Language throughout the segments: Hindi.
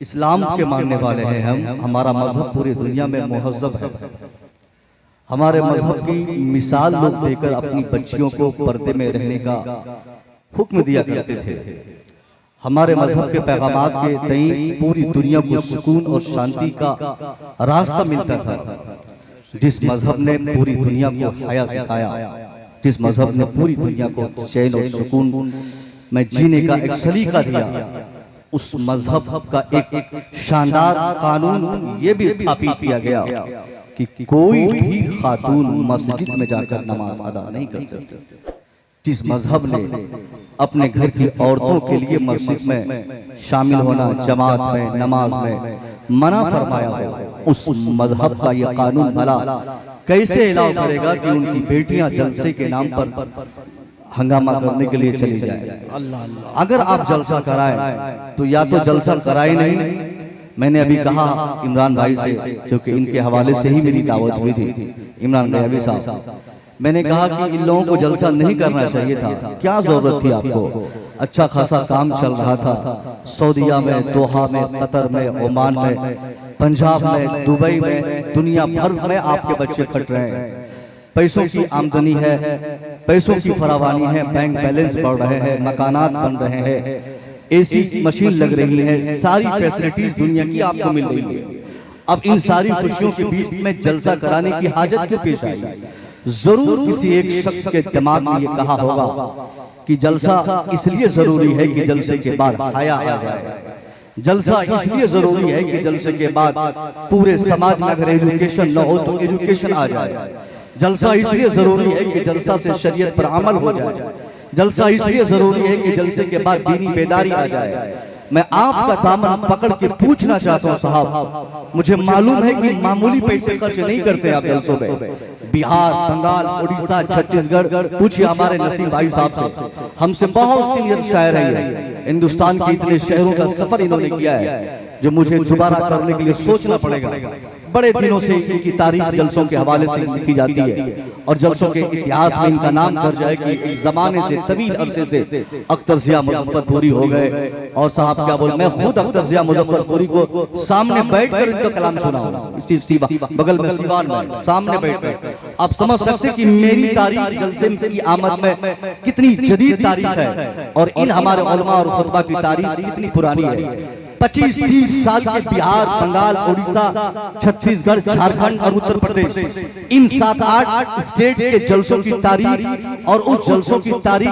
इस्लाम के मानने वाले हैं हम। हमारा मजहब पूरी दुनिया में मुहज़्ज़ब है। हमारे मजहब की मिसाल लोग देकर अपनी बच्चियों को पर्दे में रहने का हुक्म दिया करते थे। हमारे मजहब के पैगामात के तई पूरी दुनिया को सुकून और शांति का रास्ता मिलता था। जिस मजहब ने पूरी दुनिया को हया सिखाया, जिस मजहब ने पूरी दुनिया को चैन और सुकून में जीने का एक सलीका दिया, उस मजहब का एक शानदार कानून ये भी स्थापित किया गया कि कोई भी खातून मस्जिद में जाकर नमाज अदा नहीं कर सकती। जिस मजहब ने अपने घर की औरतों के लिए मस्जिद में शामिल होना, जमात में, नमाज में मना फरमाया हो, उस मजहब का यह कानून भला कैसे अलाउ करेगा कि उनकी बेटियां जलसे के नाम पर हंगामा करने के लिए चली जाए। अगर आप जलसा कराएं तो या तो जलसा कराए नहीं। मैंने अभी कहा इमरान भाई से, क्योंकि इनके हवाले से ही मेरी दावत हुई थी, इमरान भाई साहब, मैंने कहा कि इन लोगों को जलसा नहीं करना चाहिए था। क्या जरूरत थी आपको? अच्छा खासा काम चल रहा था सऊदीया में, दोहा में, कतर में, ओमान में, पंजाब में, दुबई में, दुनिया भर में आपके बच्चे खट रहे हैं। पैसों की आमदनी है, पैसों की फरावानी है, बैंक बैलेंस बढ़ रहे हैं, मकानात बन रहे हैं, एसी मशीन लग रही है, सारी फैसिलिटीज दुनिया की आपको मिल रही है। अब इन सारी खुशियों के बीच में जलसा कराने की हाजत क्यों पेश आई? जरूर किसी एक शख्स के दिमाग में ये कहा होगा कि जलसा इसलिए जरूरी है कि जलसे के बाद हया आ जाए। जलसा इसलिए जरूरी है कि जलसे के बाद पूरे समाज में अगर एजुकेशन न हो तो एजुकेशन आ जाए। जलसा इसलिए जरूरी है कि जलसा से शरीयत पर अमल हो जाए। जलसा इसलिए जरूरी है कि जलसे के बाद दीनी बेदारी आ जाए। मैं आपका दामन पकड़ के पूछना चाहता हूँ साहब, मुझे मालूम है कि मामूली पैसे खर्च नहीं करते आप जलसों में। बिहार, बंगाल, उड़ीसा, छत्तीसगढ़, पूछिए हमारे नसीम भाई साहब से, हमसे बहुत सीनियर शायर हैं। हिंदुस्तान के इतने शहरों का सफर इन्होंने किया है जो मुझे दोबारा करने के लिए सोचना पड़ेगा। बड़े दिनों से इनकी तारीफ जलसों के हवाले से लिखी जाती है और जलसों के इतिहास में इनका नाम दर्ज है कि इस जमाने से, तवील अरसे से अख्तर जिया मुजफ्फरपुरी हो गए। और साहब क्या बोल, मैं खुद अख्तर जिया मुजफ्फरपुरी को सामने बैठकर इनका कलाम सुना हूं, बगल में सिवान में सामने बैठकर। आप समझ सकते कि मेरी तारीख जलसे की आमद में कितनी जदीद तारीख है और इन हमारे उलमा और खुतबा की तारीख कितनी पुरानी है। 25-30 साल के बिहार, बंगाल, उड़ीसा, छत्तीसगढ़, झारखंड और उत्तर प्रदेश, इन 7-8 स्टेट के जलसों की तारीख और उस जलसों की तारीख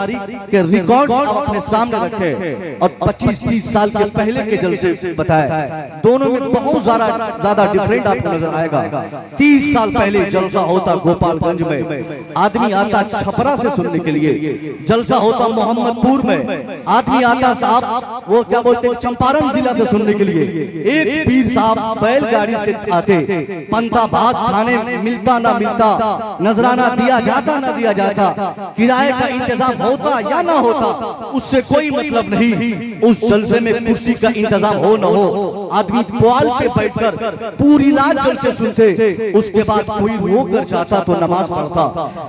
के रिकॉर्ड्स अपने सामने रखे और 25-30 साल के पहले के जलसे बताए। दोनों में बहुत ज्यादा डिफरेंट आपको नजर आएगा। 30 साल पहले जलसा होता गोपालगंज में, आदमी आता छपरा से सुनने के लिए। जलसा होता मोहम्मदपुर में, आदमी आता साहब वो क्या बोलते चंपारण जिला से सुनने के लिए। एक पीर साहब बैलगाड़ी से आते, पंता भात खाने मिलता ना मिलता, नजराना दिया जाता ना दिया जाता, किराए का इंतजाम होता या ना होता, उससे कोई मतलब नहीं। उस जलसे में कुर्सी का इंतजाम हो न हो, आदमी पुआल पे बैठकर पूरी रात जलसे सुनते। उसके बाद कोई रो कर जाता तो नमाज पढ़ता,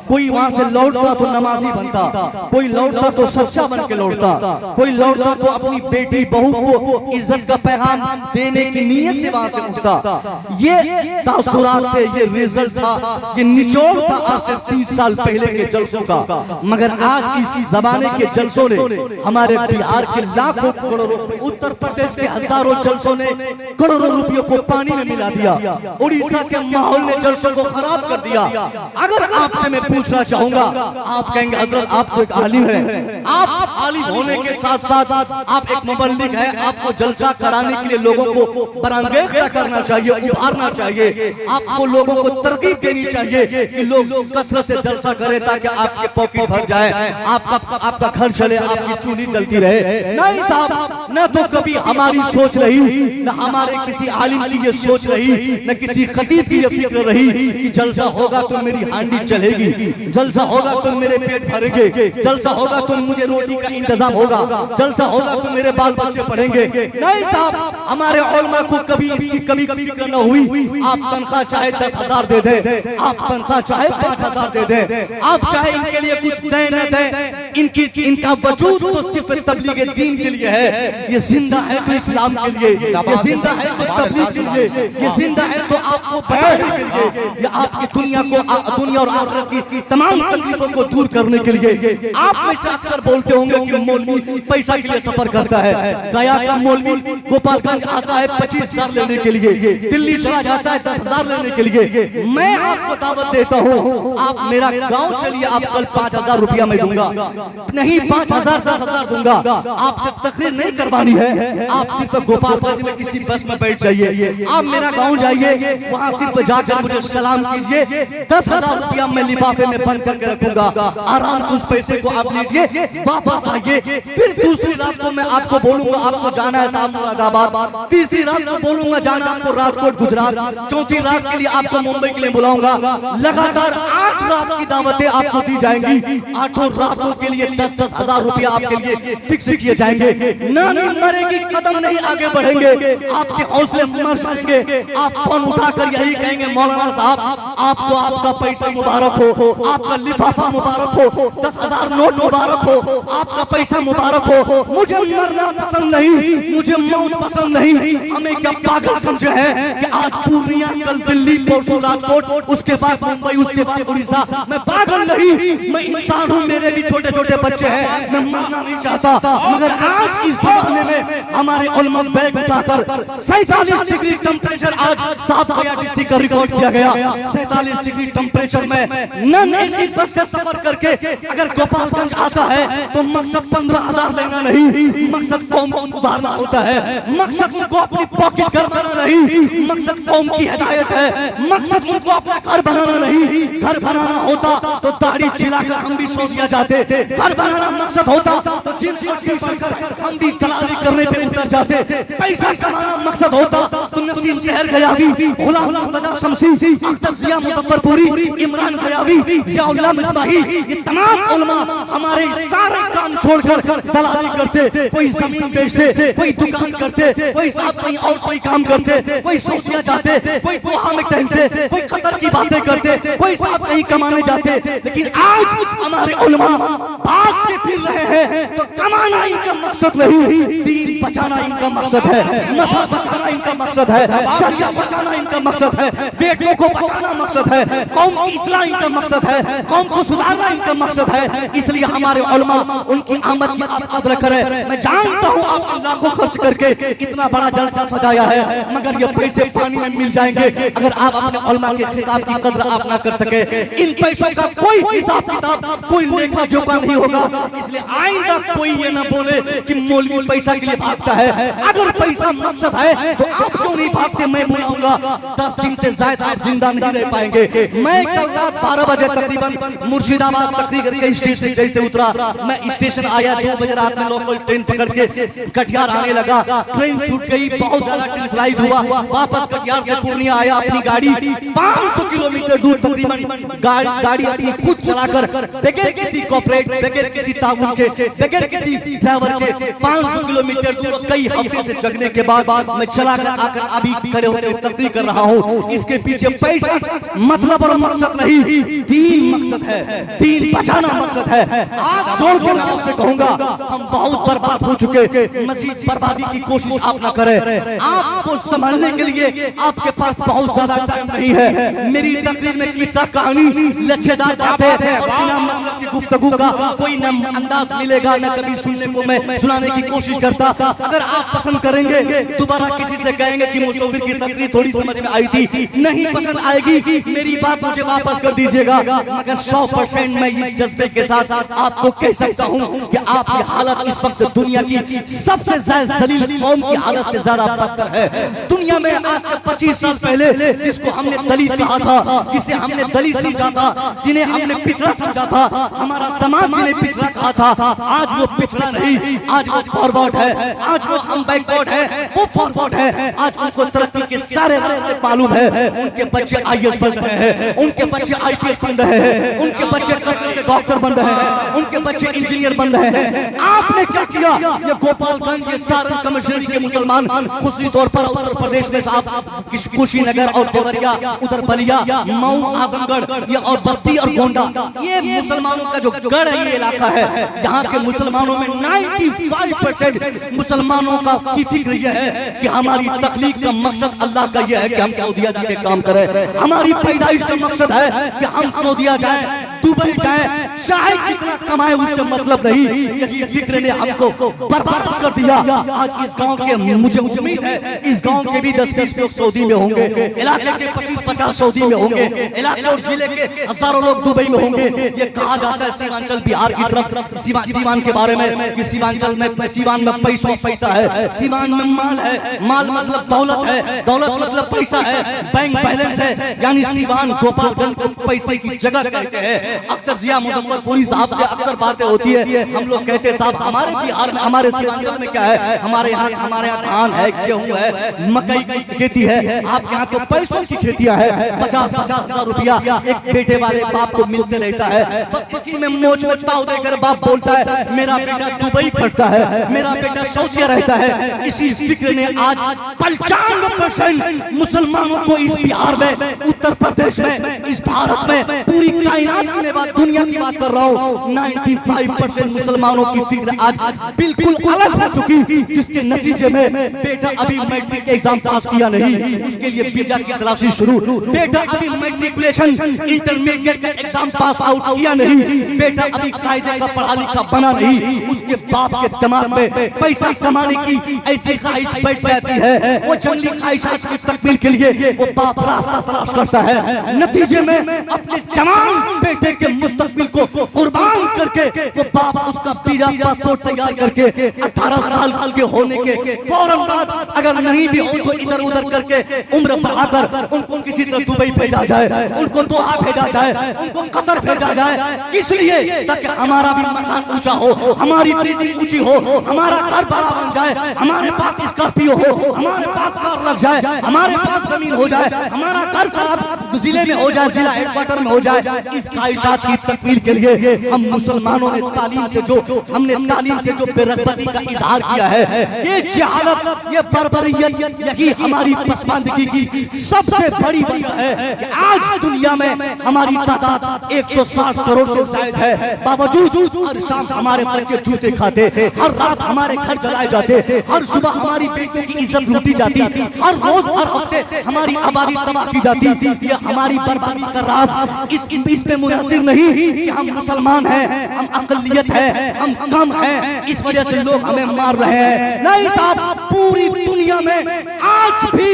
कोई वहां से लौटता तो नमाजी बनता, कोई लौटता तो सच्चा बन के लौटता, कोई लौटता तो अपनी बेटी बहू को इज्जत का पैगाम देने की नीयत से वहां से उठता। ये तासुरात थे, ये रिजल्ट था, ये निचोड़ था आज से 30 साल पहले के जलसों का। मगर आज इसी जमाने के जलसों ने हमारे बिहार के लाखों करोड़ों, उत्तर प्रदेश के हजारों जलसों ने करोड़ों रुपयों को पानी में मिला दिया, उड़ीसा के माहौल ने जलसों को खराब कर दिया। अगर आपसे मैं पूछना चाहूंगा, आप कहेंगे हजरत आप तो एक आलिम है, आप आलिम होने के साथ साथ आप एक मुबल्लिग है, आपको जलसा कराने के लिए लोगों को बरांगेख्ता करना चाहिए, उभारना चाहिए, आपको लोगों को तरकीब देनी चाहिए कि लोग कसरत से जलसा करें ताकि आपके पॉकेट भर जाए, आपका घर चले, आपकी चूल्ही चलती रहे। नहीं साहब, न तो कभी हमारी सोच रही, न हमारे किसी आलिम की ये सोच रही, न किसी खतीब की ये फिक्र रही कि जलसा होगा तो मेरी हांडी चलेगी, जलसा होगा तो मेरे पेट भरेंगे, जलसा होगा तो मुझे रोटी का इंतजाम होगा, जलसा होगा तो मेरे बाल बच्चे पढ़ेंगे। नहीं नहीं साहब, हमारे उलमा को कभी इसकी कभी फिक्र न हुई। आप तनख्वाह चाहे 10,000 दे दें, आप तनख्वाह चाहे 5,000 दे दें, आप चाहे इनके लिए कुछ दें न दें, इनका वजूद तो सिर्फ तबलीग दीन के लिए है। ये जिंदा है तो इस्लाम के लिए, ये जिंदा है तो तबलीग के लिए, ये जिंदा है तो आपको बताने के लिए, ये आपकी दुनिया और आखिरत की तमाम तकलीफों को दूर करने के लिए। आप में से अक्सर बोलते होंगे कि मौलवी पैसा के लिए सफर करता है। गया का मौलवी गोपालगंज आता है 25,000 लेने के लिए, दिल्ली चला जाता है 10,000 लेने के लिए। मैं आपको दावत देता हूँ, आप मेरा गांव चलिए, आप कल 5,000 रुपया मैं दूंगा, नहीं 5,000 10,000 दूंगा। आपसे तकरीर नहीं करवानी है, आप सिर्फ गोपालगंज में किसी बस में बैठ जाइए, आप मेरा गांव जाइए, वहां सिर्फ जाकर मुझे सलाम कीजिए, 10,000 रुपया मैं लिफाफे में बंद करके रखूंगा। आराम से उस पैसे को आप लीजिए, वापस आइए। फिर दूसरी रात को मैं आपको बोलूंगा आपको जाना है साहब मुरादाबाद, तीसरी रात को बोलूंगा जाना आपको राजकोट गुजरात, चौथी रात के लिए आपको मुंबई के लिए बुलाऊंगा। लगातार 8 रात की दावतें आपको दी जाएंगी। 8 रातों के लिए 10-10 हजार रुपया आपके लिए फिक्स किए जाएंगे। ना मरेगी, कदम नहीं आगे बढ़ेंगे, आपके हौसले मर जाएंगे। आप फोन उठाकर यही कहेंगे मौलाना साहब आपको आपका पैसा मुबारक हो, आपका लिफाफा मुबारक हो, 10,000 नोट मुबारक हो, आपका पैसा मुबारक हो। मुझे मरना पसंद नहीं, मुझे मौत पसंद नहीं। हमें क्या पागल समझे हैं कि आज पूर्णिया, कल दिल्ली, परसों राजकोट, उसके बाद मुंबई, उसके बाद उड़ीसा। मैं पागल नहीं, मैं इंसान हूँ, मेरे भी छोटे छोटे बच्चे हैं, मैं मरना नहीं चाहता। मगर आज इस जमाने में हमारे उलमा बैग उठाकर 47 डिग्री टेम्परेचर आज साफ गया डिस्ट्रिक्ट का रिकॉर्ड किया गया। 47 डिग्री टेम्परेचर में नॉन एसी बस से सफर करके अगर गोपालगंज आता है तो मकसद 15,000 लेना नहीं, मकसद कौम को उभारना होता है, मकसद उनको अपनी पॉकेट घर बनाना नहीं, मकसद कौम की हिदायत है, मकसद उनको अपना घर बनाना नहीं। घर बनाना होता तो दाढ़ी छिलाकर हम भी सो दिया जाते, घर बनाना मकसद होता तो जींस पहनकर हम भी दलाली करने पे उतर जाते। पैसा कमाना मकसद होता तो नसीम शहर गयावी, गुलाम मुर्तजा शमसी, अख्तर जिया मुजफ्फरपुरी, इमरान गयावी, जियाउल्लाह मिसबाही, ये तमाम उलमा हमारे सारे काम छोड़कर दलाली करते। कोई जमीन बेचते, कोई दुकान करते, कोई साहब कहीं और कोई काम करते, कोई सोचिया जाते, कोई गोहा में टहलते, कोई कतर की बातें करते, कोई साहब कहीं कमाने जाते। लेकिन आज हमारे उलमा भागते फिर रहे हैं तो कमाना इनका मकसद नहीं, दीन बचाना इनका मकसद है, नफा बचाना इनका मकसद है, शरिया बचाना इनका मकसद है, बेटियों को बचाना मकसद है, कौम की इस्लाह इनका मकसद है, कौम को सुधारना इनका मकसद है। इसलिए हमारे उलमा उनकी आमद की आप कदर करें। मैं जानता हूँ आपने लाखों खर्च करके इतना बड़ा जलसा सजाया है, मगर ये पैसे पानी में मिल जाएंगे अगर आप अपने उलमा के खिताब की कदर आप ना कर सके। इन पैसों का कोई हिसाब किताब, कोई लेखा जोखा नहीं होगा। इसलिए आइंदा कोई ये ना बोले कि मौलवी पैसा के लिए भागता है। अगर पैसा मकसद है तो आप क्यों नहीं भागते? मैं बुलाऊंगा, 10 दिन से ज्यादा आप जिंदा नहीं रह पाएंगे। मैं कल रात 12 बजे तकरीबन मुर्शिदाबाद तकरीबन के स्टेशन जैसे उतरा, मैं स्टेशन आया 2 बजे रात में लोकल ट्रेन पकड़ के कटिहार आने लगा। ट्रेन छूट गई, बहुत ज्यादा टिसलाइट हुआ, वापस कटिहार से पूर्णिया आया। अपनी गाड़ी 500 किलोमीटर दूर तकरीबन गाड़ी अपनी खुद चलाकर बगैर किसी कॉर्पोरेट, बगैर किसी ताउन के, बगैर किसी ड्राइवर के 500 किलोमीटर दूर कई हफ्ते से जगने के बाद मैं चला कर आकर अभी खड़े होकर तकरीर कर रहा हूँ। इसके पीछे पैसा मतलब और मकसद नहीं, दीन मकसद है, दीन बचाना मकसद है। आज जोड़ के मैं आपसे कहूंगा हम बहुत बर्बाद हो चुके, मजीद बर्बादी की कोशिश आप ना करें। आपको संभालने के लिए आपके पास बहुत ज्यादा टाइम नहीं है। मेरी तकरीर में किस्सा कहानी लच्छेदार बातें और बिना मतलब की गुफ्तगू का कोई न अंदाज मिलेगा, न कभी सुनने को मैं सुनाने की कोशिश करता। अगर आप पसंद करेंगे दोबारा किसी से कहेंगे कि मुसव्विर की तकरीर थोड़ी समझ में आई थी, नहीं पसंद आएगी मेरी बात मुझे वापस कर दीजिएगा। मगर 100% मैं इस जज्बे के साथ आपको कह सकता हूँ कि आपकी हालत इस वक्त दुनिया की सबसे ज्यादा जलील कौम की हालत से ज्यादा बदतर है। दुनिया में आज से 25 साल पहले जिसको हमने दलित कहा था, जिसे हमने दलित समझा था, जिन्हें हमने पिछड़ा समझा था, हमारा समाज जिन्हें पिछड़ा कहा था, आज वो पिछड़ा नहीं, आज वो फॉरवर्ड है, आज वो हम बैकवर्ड है, वो फॉरवर्ड है। आज उनको तरक्की के सारे रास्ते मालूम है। उनके बच्चे IAS बन रहे हैं, उनके बच्चे IPS बन रहे हैं, उनके बच्चे डॉक्टर बन रहे हैं, उनके बच्चे इंजीनियर बन रहे हैं। आपने क्या किया? ये गोपालगंज, ये सारण कमिश्नरी के मुसलमान खुशी तौर पर उत्तर प्रदेश में साहब कुशीनगर और देवरिया, उधर बलिया, मऊ, आजमगढ़, ये और बस्ती और गोंडा, ये मुसलमानों का जो गढ़ है, ये इलाका है। यहाँ के मुसलमानों में 95% मुसलमानों का की फिक्र यह है कि हमारी तख्लीक का मकसद अल्लाह का यह है कि हम सऊदिया जाके काम करें। हमारी पैदाइश का मकसद है कि हम सऊदिया जाए, दुबई जाए, चाहे कितना कमाए उससे मतलब नहीं। यही फिक्र ने हमको बर्बाद कर दिया। आज इस गांव के, मुझे उम्मीद है इस गांव के भी 10-20 लोग सऊदी में होंगे, इलाके के 25-50 सऊदी में होंगे, इलाके और जिले के हजारों लोग दुबई में होंगे। ये कहा जाता है सीमांचल बिहार की तरफ, सीवान के बारे में कि सीमांचल में, सीवान में पैसा है, सीवान में माल है, माल मतलब दौलत है, दौलत मतलब पैसा है, बैंक बैलेंस है। यानी सीवान गोपालगंज को पैसे की जगह कहते हैं। अख्तर जिया मुजफ्फरपुरी साहब से अक्सर बातें होती है, हम लोग कहते हैं साहब हमारे बिहार में, हमारे सीमांचल में क्या है, हमारे यहाँ धान है, गेहूं है, मकई की खेती है। आपके यहाँ तो पैसों की खेतियां है। 50-50 हजार रुपया एक बेटे वाले बाप को मिलते रहता है। इसी में मोच ताव देकर बाप बोलता है मेरा बेटा दुबई खटता है, मेरा बेटा सऊदिया रहता है। इसी फिक्र ने आज 95% मुसलमानों को इस बिहार में, उत्तर प्रदेश में, इस भारत में, पूरी कायनात में, बात दुनिया की बात कर रहा हूँ, 95% मुसलमानों की फिक्र आज बिल्कुल अलग हो चुकी। जिसके नतीजे में बेटा अभी मैट्रिक एग्जाम पास किया नहीं, उसके लिए वीजा की तलाशी शुरू। बेटा अभी मैट्रिकुलेशन इंटरमीडिएट का एग्जाम पास आउट किया नहीं, बेटा अभी कायदे का पढ़ा लिखा बना नहीं, उसके बाप के दिमाग में पैसा कमाने की ऐसी ख्वाहिश बैठ जाती है। वो जंगली ख्वाहिशात की तकमील के लिए वो बाप रास्ता तलाश करता है। नतीजे में अपने जवान बेटे के मुस्तकबिल को कुर्बान करके वो बाप उसका वीजा पासपोर्ट तैयार करके 18 साल के होने के फौरन बाद अगर नहीं भी हो तो इधर उधर करके उम्र बढ़ाकर उनको किसी तरह दुबई भेजा जाए, उनको दोहा भेजा जाए, उनको कतर भेजा जाए। किस लिए? ताकि हमारा भी मकान ऊंचा हो, हमारी बिल्डिंग ऊंची हो, हमारा घर बड़ा बन जाए, हमारे पास स्कॉर्पियो हो, हमारे पास कार लग जाए, हमारे पास जमीन हो जाए, हमारा घर साहब जिले में हो जाए, जिला हेडक्वार्टर में हो जाए। इस ख्वाहिशात की तकमील के लिए हम मुसलमानों ने तालीम से जो बेरगबती का इजहार किया है, ये जहालत, ये बर्बरियत, यही हमारी पसमानदगी की सबसे बड़ी वजह है कि आज दुनिया में हमारी तादाद 160 करोड़ से ज्यादा है। बावजूद हर शाम हमारे बच्चे जूते खाते, हर रात हमारे घर जलाए जाते, हर सुबह हमारी बेटियों की इज्जत लूटी जाती, हर रोज हर हफ्ते हमारी आबादी तबाह की जाती। ये हमारी बर्बादी का राज इस पे मुनहसिर नहीं कि हम मुसलमान हैं, हम अकलियत है, हम कम हैं, इस वजह से लोग हमें मार रहे हैं। नहीं साहब, पूरी दुनिया में आज भी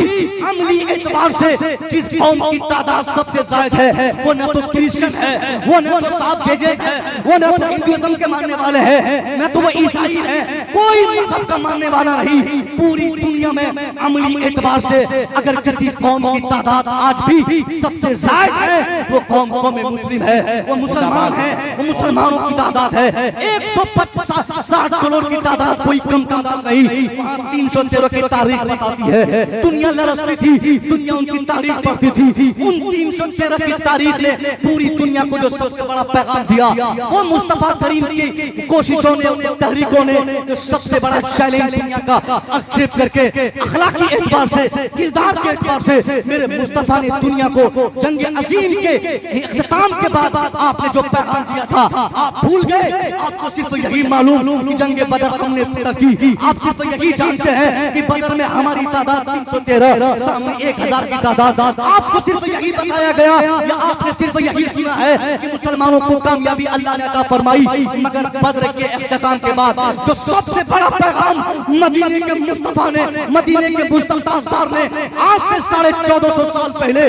अमली एतबार से जिस कौम की तादाद सबसे ज्यादा है वो न तो क्रिश्चियन है, वो न तो साफ जेजेस है, वो न तो हिंदुइज्म के मानने वाले हैं, न तो वो ईसाई है, कोई मजहब का मानने वाला नहीं। पूरी दुनिया में अमली एतबार से अगर किसी कौम की तादाद आज भी सबसे ज्यादा है वो कौम में मुस्लिम है, वो मुसलमान है, वो मुसलमानों की तादाद है। 160 करोड़ की तादाद कोई कम तादाद नहीं। 313 की तारीख बताती है, दुनिया लरसती थी, दुनिया उनकी तारीख पढ़ती थी। उन 313 की तारीख ने पूरी दुनिया को जो सबसे बड़ा पैगाम दिया वो मुस्तफा करीम की कोशिशों ने, तहरीकों ने जो सबसे बड़ा चैलेंज दुनिया का एक्सेप्ट करके अखलाकी एतबार से, किरदार के एतबार से मेरे मुस्तफा ने दुनिया को जंग अजीम के इख्तिताम के बाद आपने जो पैगाम दिया था आप भूल गए। आपको सिर्फ यही मालूम कि जंग बदर हमने फतह की, आप सिर्फ यही जानते हैं कि बदर में हमारी तादाद 313, सामने 1000 की तादाद। आपको सिर्फ यही बताया गया या आपने सिर्फ यही सुना है कि मुसलमानों को कामयाबी अल्लाह ने अता फरमाई। मगर बदर के इख्तिताम के बाद जो सबसे बड़ा पैगाम मदीने के मुस्तफा ने, मदीने के मुस्तफा ने आज से 1450 साल पहले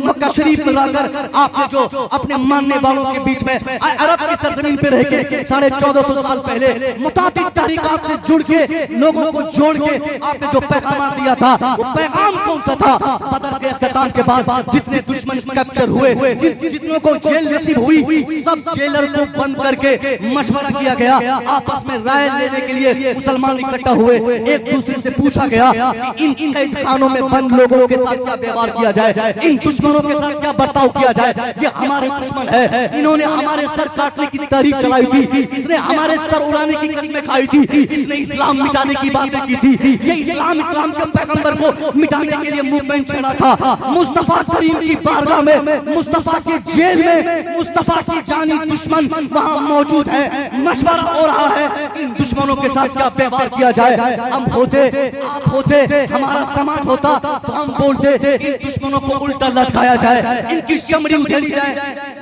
मक्का शरीफ में रहकर आपने जो अपने मानने वालों के बीच में अरब की सरजमीन पे रह के 1450 साल पहले मुताबिक तरीकात से जुड़ के लोगों को जोड़ के आपने जो पैगाम दिया था वो पैगाम कौन सा था? बदर के इख्तिताम के बाद जितने दुश्मन कैप्चर हुए, जितनों को जेल नसीब हुई, सब जेलर को बंद करके मशवरा किया गया, आपस में राय लेने के लिए मुसलमान इकट्ठा हुए। एक दूसरे से पूछा गया कि इन कैद खानों में बंद लोगों के साथ क्या व्यवहार किया जाए, इन दुश्मनों के साथ क्या बर्ताव किया जाए। ये हमारे दुश्मन है, इन्होंने हमारे सर काटने की तहरीक चलाई थी, इसने हमारे सर उड़ाने की कस्में खाई थी, इसने इस्लाम मिटाने की बातें की थी, ये इस्लाम के पैगंबर को मिटाने के लिए मूवमेंट छेड़ा था। मुस्तफा करीम की बारगाह में, मुस्तफा की जेल में मुस्तफा की जानी दुश्मन वहां मौजूद है, मशवरा हो रहा है इन दुश्मनों के साथ क्या व्यवहार किया जाए। हम होते, आप होते, हमारा समाज होता तो हम बोलते इन दुश्मनों को उल्टा लटकाया जाए, इनकी चमड़ी उधेड़ी जाए।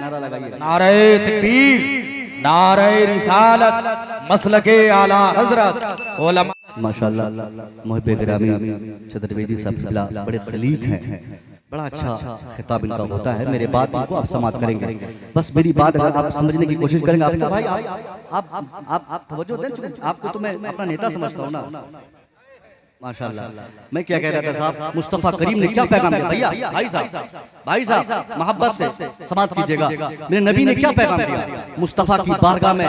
नारा लगाइए, नारे तकबीर, नारे रिसालत, मसलके आला हजरत उलमा। माशाअल्लाह मुहब्बे गिरामी चतुर्वेदी साहब बड़े खलीक हैं, बड़ा अच्छा खिताब इनका होता है। मेरे बात इनको आप समाप्त करेंगे, बस मेरी बात अगर आप समझने की कोशिश करेंगे। आपका भाई आप तवज्जो दें, आपको तो मैं अपना नेता समझता हूँ ना। माशाअल्लाह, मैं क्या कह रहा था साहब, मुस्तफा करीम ने क्या पैगाम दिया? भैया भाई साहब मोहब्बत से समाप्त कीजिएगा। मेरे नबी ने क्या पैगाम दिया? मुस्तफा की बारगाह में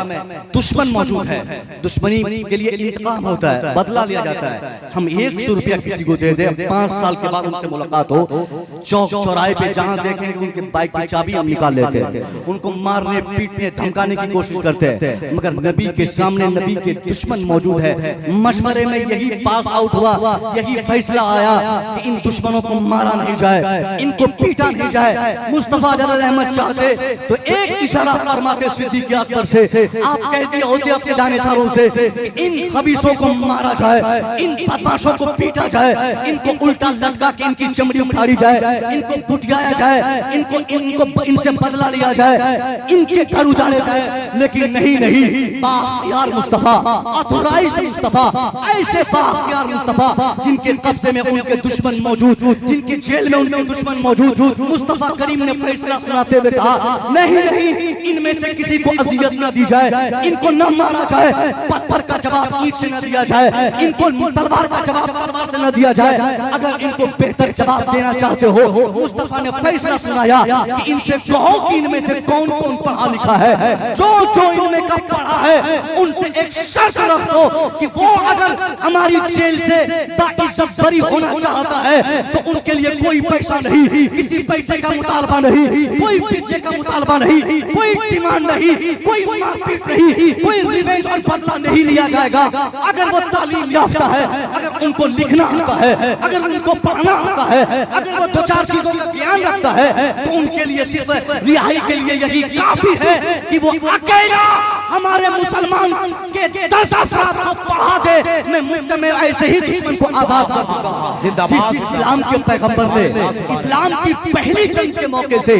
दुश्मन मौजूद है, दुश्मनी के लिए इंतकाम होता है, बदला लिया जाता है। हम 100 रुपया किसी को दे दें, 5 साल के बाद उनसे मुलाकात हो, चौक चौराहे पे जहां देखेंगे उनके बाइक की चाबी हम निकाल लेते हैं, उनको मारने पीटने धमकाने की कोशिश करते हैं, मगर नबी के सामने नबी के दुश्मन मौजूद है। मशवरे में यही पास आउट हुआ, यही फैसला आया कि इन दुश्मनों को मारा नहीं जाए, इनको पीटा नहीं जाए। मुस्तफा जलाल अहमद चाहते तो एक इशारा फरमाते सिद्दीक़ अकबर से, आप कह दिए होते अपने जानेदारों से इन खबीसों को मारा जाए, इन बदमाशों को पीटा जाए, इनको उल्टा लटका के इनकी चमड़ी उखाड़ी जाए, इनको बुटियाया जाए, इनको इनसे बदला लिया जाए, इनके घर उजाड़े जाए। लेकिन नहीं, बाख्तियार मुस्तफा, ऑथोराइज्ड मुस्तफा, ऐसे बाख्तियार मुस्तफा जिनके कब्जे में उनके दुश्मन मौजूद, जिनके जेल में उनके दुश्मन मौजूद, मुस्तफा करीम ने फैसला सुनाते हुए कहा नहीं, इनमें से किसी को अजियत न दी जाए, इनको न मारा जाए, पत्थर का जवाब ईंट से न दिया जाए, इनको तलवार का जवाब तलवार से न दिया जाए। अगर इनको बेहतर जवाब देना चाहते हो, मुस्तफा ने फैसला सुनाया कि इनसे कहो कि इनमें से कौन कौन पढ़ा लिखा है, जो इनमें का पढ़ा है उनसे एक शर्त रख दो कि वो अगर हमारी जेल से बाइज्जत बरी होना चाहता है तो उनके लिए कोई पैसा नहीं, किसी पैसे का मुतालबा नहीं, कोई फिदिये का मुतालबा नहीं, कोई डिमांड नहीं, कोई मारपीट नहीं, कोई रिवेंज और बदला नहीं लिया जाएगा। अगर वो तालीम याफ्ता है, अगर उनको लिखना आता है, अगर उनको पढ़ना आता है, अगर वो 2-4 चीजों का ज्ञान रखता है तो उनके लिए सिर्फ रिहाई के लिए यही काफी है कि वो अकेला हमारे मुसलमान के 10 अफराद को पढ़ा दे। मैं मुफ्त में ऐसे ही दुश्मन को आजाद कर दूंगा। जिंदाबाद। इस्लाम के पैगंबर ने इस्लाम की पहली जंग के मौके से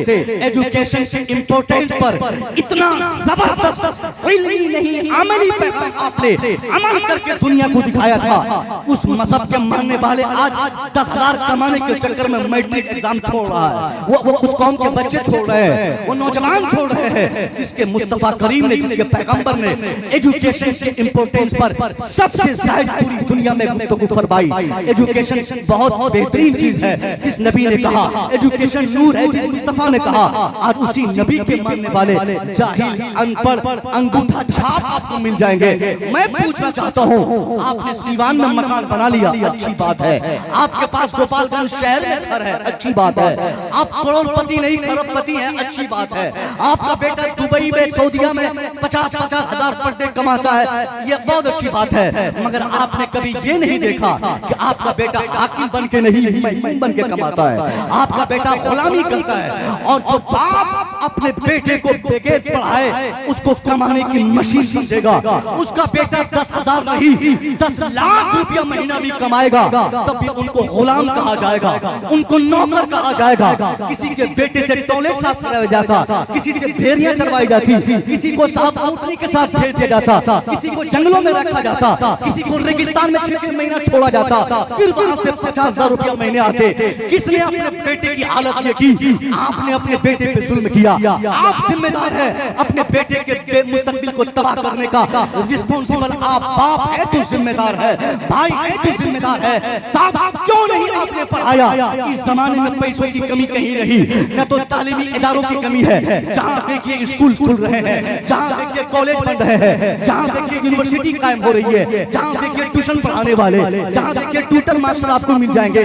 एजुकेशन के इम्पोर्टेंस पर इतना जबरदस्त इल्मी नहीं अमली पैगाम आपने अमल करके दुनिया को दिखाया था। उस मजहब के मानने वाले आज 10,000 कमाने के चक्कर में मैट्रिक एग्जाम छोड़ रहा है, वो उस कौम के बच्चे छोड़ रहे हैं, वो नौजवान छोड़ रहे हैं, जिसके मुस्तफा करीम ने, जिसके पैगंबर ने एजुकेशन के इम्पोर्टेंस पर सबसे ज्यादा पूरी दुनिया में गुफ्तगू फरमाई। एजुकेशन बहुत बेहतरीन चीज है, जिस नबी ने कहा एजुकेशन नूर है, जिस मुस्तफा ने कहा, आज उसी नबी के मानने वाले जाहिल, अनपढ़, अंगूठा छाप आपको मिल जाएंगे। मैं पूछना चाहता हूँ, आपने सीवान में मकान बना लिया, अच्छी बात है, आपके पास गोपालगंज शहर में घर है, अच्छी बात है, आप करोड़पति नहीं खरबपति हैं, अच्छी बात है, आपका बेटा दुबई में, सऊदीया में 50-50 हजार पर डे कमाता है, ये बहुत अच्छी बात है। मगर आपने कभी ये नहीं देखा कि आपका बेटा हाकिम बन के नहीं, इमाम बन के कमाता है, आपका बेटा गुलामी करता है। और जो बाप अपने बेटे को बगैर पढ़ाए उसको कमाने की मशीन समझेगा, उसका बेटा 10,000 नहीं 10 लाख रुपया महीना भी कमाएगा, तब भी उनको गुलाम कहा जाएगा, उनको नौकर कहा जाएगा। किसी के बेटे से टॉयलेट साफ कराया जाता, किसी से भेड़ियां चरवाई जाती, किसी को सांप आउटनी के साथ भेज दिया जाता, किसी को जंगलों में रखा जाता, किसी को रेगिस्तान में 6 महीना छोड़ा जाता, फिर वहां से 50,000 रुपया महीने आते। किसने अपने बेटे की हालत ये की? आपने अपने बेटे पे जुल्म किया। आप जिम्मेदार है अपने बेटे के मुस्तकबिल को तबाह करने का, रिस्पॉन्सिबल आप बाप है तो जिम्मेदार है, भाई है तो जिम्मेदार है। साथ क्यों नहीं आप पढ़ाया। इस जमाने में पैसों की कमी कहीं नहीं, न तो तालीमी इदारों की कमी है। जहाँ देखिए स्कूल खुल रहे हैं, जहाँ देखिए कॉलेज बन रहे हैं, जहाँ देखिए यूनिवर्सिटी कायम हो रही है, जहाँ देखिए ट्यूशन पढ़ाने वाले, जहाँ देखिए ट्यूटर मास्टर आपको मिल जाएंगे।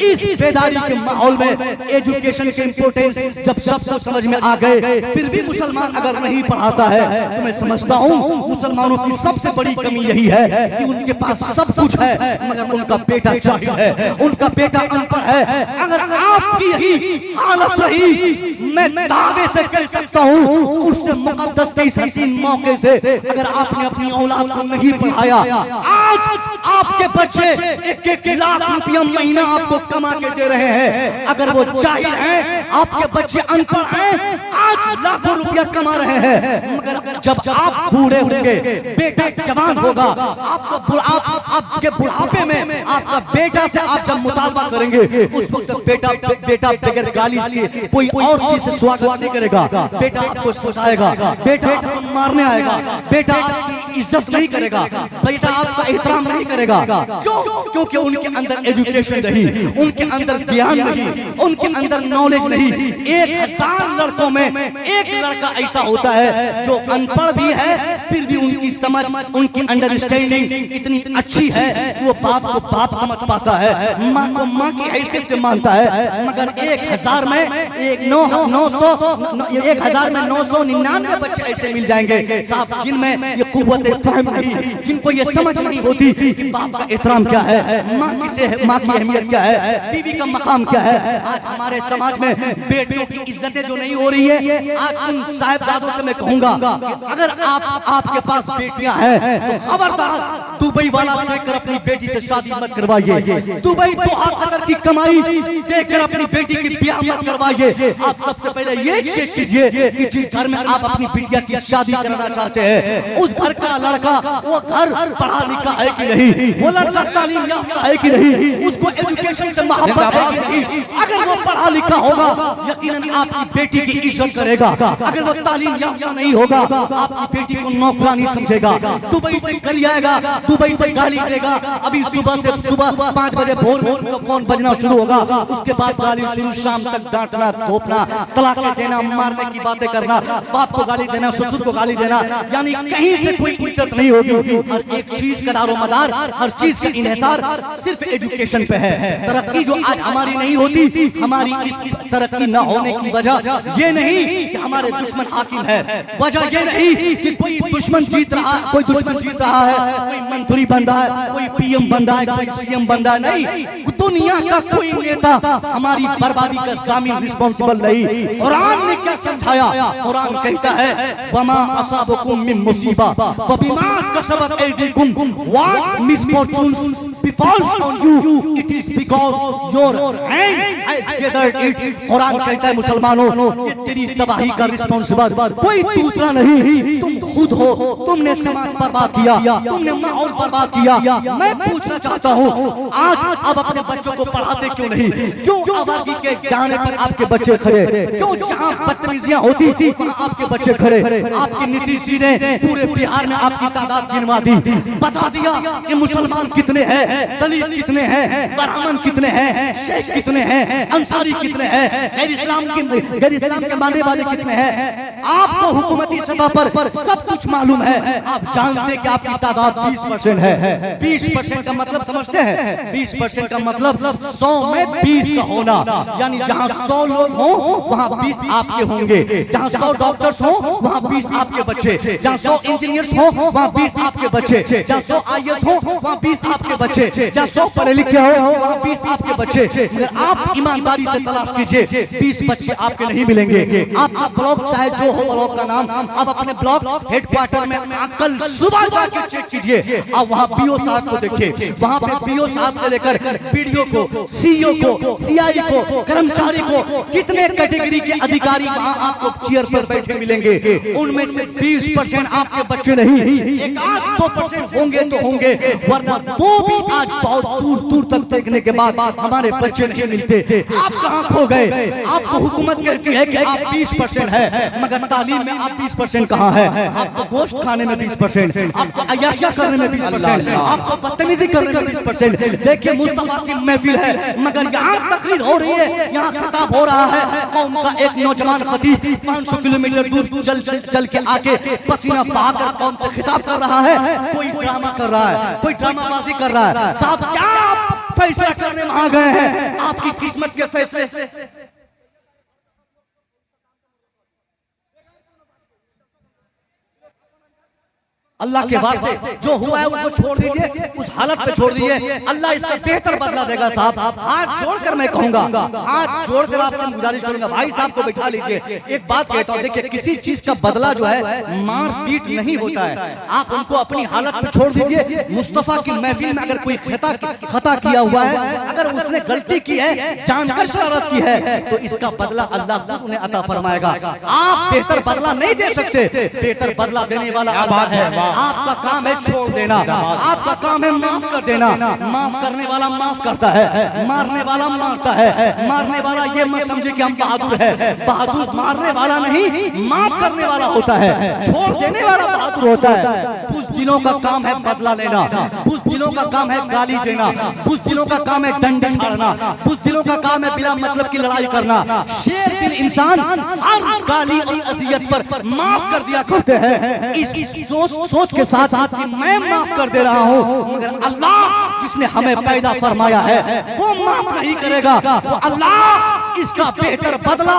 इस बेदारी के माहौल में एजुकेशन के इंपोर्टेंस जब सबको समझ में आ गए, फिर भी मुसलमान अगर नहीं पढ़ाता है तो मैं समझता हूँ मुसलमानों की सबसे बड़ी कमी यही है कि उनके पास सब कुछ है मगर उनका बेटा जाहिल है, उनका बेटा अनपढ़ है। अगर आपकी यही हालत रही, मैं दावे से कह सकता हूँ उससे मुकद्दस के इस हसीन मौके से अगर आपने अपनी औलाद को नहीं पढ़ाया, आज आपके बच्चे 1-1 लाख रुपया महीना आपको कमा के दे रहे हैं। अगर वो जाहिल हैं, आपके बच्चे अनपढ़ हैं, आज लाखों रुपया कमा रहे हैं, मगर जब आप बूढ़े होंगे, बेटा जवान होगा, आपके बुढ़ापे में आपका बेटा से आप जब मुतालबा करेंगे, उस वक्त बेटा बगैर गाली के कोई और चीज से स्वागत नहीं करेगा। बेटा आपको सताएगा, बेटा आपको मारने आएगा, बेटा आपकी इज्जत नहीं करेगा, बेटा आपका एहतराम नहीं करेगा। क्यों? क्योंकि उनके अंदर एजुकेशन नहीं, उनके अंदर ज्ञान नहीं, उनके अंदर नॉलेज नहीं। 1000 लड़कों में एक लड़का ऐसा होता है जो अनपढ़ भी है, फिर भी उनकी समझ, उनकी अंडरस्टैंडिंग इतनी अच्छी है कि वो बाप को बाप समझ पाता है, माँ को माँ की हैसियत से मानता है। मगर 1000 में 999 बच्चे ऐसे मिल जाएंगे साहब जिनमें ये कुव्वत फहम नहीं, जिनको ये समझ नहीं होती कि बाप का एहतराम क्या है, माँ की अहमियत क्या है, बीवी का मकाम क्या है। आज हमारे समाज में बेटियों की इज्जतें जो नहीं हो रही है, आज उन साहिबजादों से मैं कहूंगा अगर आपके पास बेटियां हैं तो खबरदार दुबई वाला देखकर अपनी बेटी से शादी मत करवाइए, दुबई दोहा कतर की कमाई देखकर अपनी बेटी की ब्याह मत करवाइए। आप सबसे पहले ये चेक कीजिए कि जिस घर में आप अपनी बिटिया की शादी करना चाहते हैं, उस घर का लड़का, वो घर पढ़ा लिखा है कि नहीं, वो लड़का तालीम याफ्ता है कि नहीं, उसको एजुकेशन से मोहब्बत है कि नहीं। अगर वो पढ़ा लिखा होगा यकीनन आपकी बेटी की इज्जत करेगा, अगर वो तालीम याफ्ता नहीं होगा आपकी बेटी को नौकरानी समझेगा, दुबई से घर आएगा, दुबई से गाली देगा। अभी सुबह 5 बजे भोर का फोन बजना शुरू होगा, उसके बाद गाली शुरू, शाम तक डांटना, धोपना, तलाक देना, मारने की बातें करना, बाप को गाली देना, ससुर को गाली देना, यानी कहीं से कोई इज्जत नहीं होगी। हर एक चीज का दारोमदार, हर चीज का इन्हिसार सिर्फ एजुकेशन पे है। तरक्की जो आज हमारी नहीं होती, हमारी इस तरक्की न होने की वजह ये नहीं कि हमारे दुश्मन हाकिम है, वजह ये नहीं कि कोई दुश्मन जीत रहा है, कोई मंत्री बन रहा है, कोई पीएम बन रहा है, कोई सीएम बन रहा है, नहीं। दुनिया का कोई नेता हमारी बर्बादी का ज़ामिन रिस्पांसिबल नहीं। कुरान ने क्या समझाया? कुरान कहता है वमा असाबकुम मिन मुसीबा व बिमा कसबत ऐदीकुम what misfortunes befalls on you it is because your hand has gathered it। Quran कहता है मुसलमानों, ये तेरी तबाही का रिस्पांसिबल कोई दूसरा नहीं, तुम खुद हो। तुमने समाज बर्बाद किया, तुमने माहौल बर्बाद किया। मैं पूछना चाहता हूँ आज अब अपने बच्चों को पढ़ाते क्यों नहीं? क्यों आवाज़ी के गाने पर आपके बच्चे खड़े? क्यों जहाँ बदतमीजियाँ होती थी वहाँ आपके बच्चे खड़े? आपके नीतीश जी ने पूरे बिहार में आपकी तादाद गिनवा दी, बता दिया कि मुसलमान कितने हैं, दलित कितने हैं, ब्राह्मण कितने हैं, शेख कितने हैं, अंसारी कितने हैं, गैर इस्लाम के मानने वाले कितने हैं। आपको हुकूमती सतह पर सब कुछ मालूम है। आप जानते हैं कि आपकी तादाद 20% है। 20% का मतलब समझते हैं? 20% का मतलब 100 में 20 का होना, यानी जहाँ 100 लोग हों वहाँ 20 आपके होंगे, जहाँ 100 डॉक्टर्स हों वहाँ 20 आपके बच्चे, जहाँ 100 इंजीनियर्स हों वहाँ 20 आपके बच्चे, जहाँ 100 IAS हों वहाँ 20 आपके बच्चे, जहाँ 100 पढ़े लिखे हो वहाँ 20 आपके बच्चे। मगर आप ईमानदारी से तलाश कीजिए, 20 बच्चे आपके नहीं मिलेंगे। आपका ब्लॉक चाहे जो हो, ब्लॉक का नाम, आप अपने ब्लॉक हेडक्वार्टर में कल सुबह जाके चेक कीजिए। आप वहाँ पीओ साहब को देखिए, वहाँ पे पीओ साहब से लेकर पीडीओ को, सीईओ को, सीआई को, कर्मचारी को, जितने कैटेगरी के अधिकारी वहाँ आपको चेयर पर बैठे मिलेंगे, उनमें से 20% आपके बच्चे नहीं, नहीं, 1-2% होंगे तो होंगे, वरना वो भी आज बहुत दूर दूर तक देखने के बाद हमारे बच्चे नहीं मिलते। आप कहाँ खो गए? आपको हुकूमत कहती है कि आप 20% है, मगर तालीम में आप 20% कहाँ है? आपको गोश्त खाने में 20%, आपको अय्याशिया करने में 20%, आपको बदतमीजी करने में 20%। देखिए मुस्तफा की महफिल है, मगर यहाँ तकरीर हो रही है, यहाँ खिताब हो रहा है। कौम का एक नौजवान खतीब 500 किलोमीटर दूर चल के आके पसीना बहाकर कौम से खिताब कर रहा है। कोई ड्रामा कर रहा है, कोई ड्रामाबाजी कर रहा है। साहब क्या आप फैसला करने में आ गए हैं? आपकी किस्मत के फैसले अल्लाह के वास्ते जो हुआ है उसको छोड़ दीजिए, उस हालत पे छोड़ दीजिए, अल्लाह इसका बेहतर बदला देगा। साहब हाथ जोड़कर मैं कहूंगा, हाथ जोड़कर आपसे गुजारिश करूंगा, भाई साहब को बैठा लीजिए। एक बात कहता हूं, देखिए किसी चीज का बदला जो है मार पीट नहीं होता है। आप उनको अपनी हालत पे छोड़ दीजिए। मुस्तफा की महफिल में अगर कोई खता किया हुआ है, अगर उसने गलती की है, जानकर शरारत की है, तो इसका बदला अल्लाह उन्हें अता फरमाएगा। आप बेहतर बदला नहीं दे सकते, बेहतर बदला देने वाला अल्लाह है। आपका काम है छोड़ देना, आपका काम है माफ कर देना। माफ करने वाला माफ करता है, मारने वाला मारता है। मारने वाला ये मत समझे कि हम बहादुर है, बहादुर मारने वाला नहीं, माफ करने वाला होता है, छोड़ देने वाला बहादुर होता है। बुज़दिलों का काम है बदला लेना, बुज़दिलों का काम है गाली देना, बुज़दिलों का काम है डंडे झाड़ना, बुज़दिलों का काम है बिना मतलब की लड़ाई करना। शेर दिल इंसान हर गाली और अज़ियत पर माफ कर दिया करते हैं, इस सोच के साथ कि मैं माफ कर दे रहा हूँ, मगर अल्लाह जिसने हमें पैदा फरमाया है वो माफ नहीं करेगा। वो अल्लाह इसका बेहतर बदला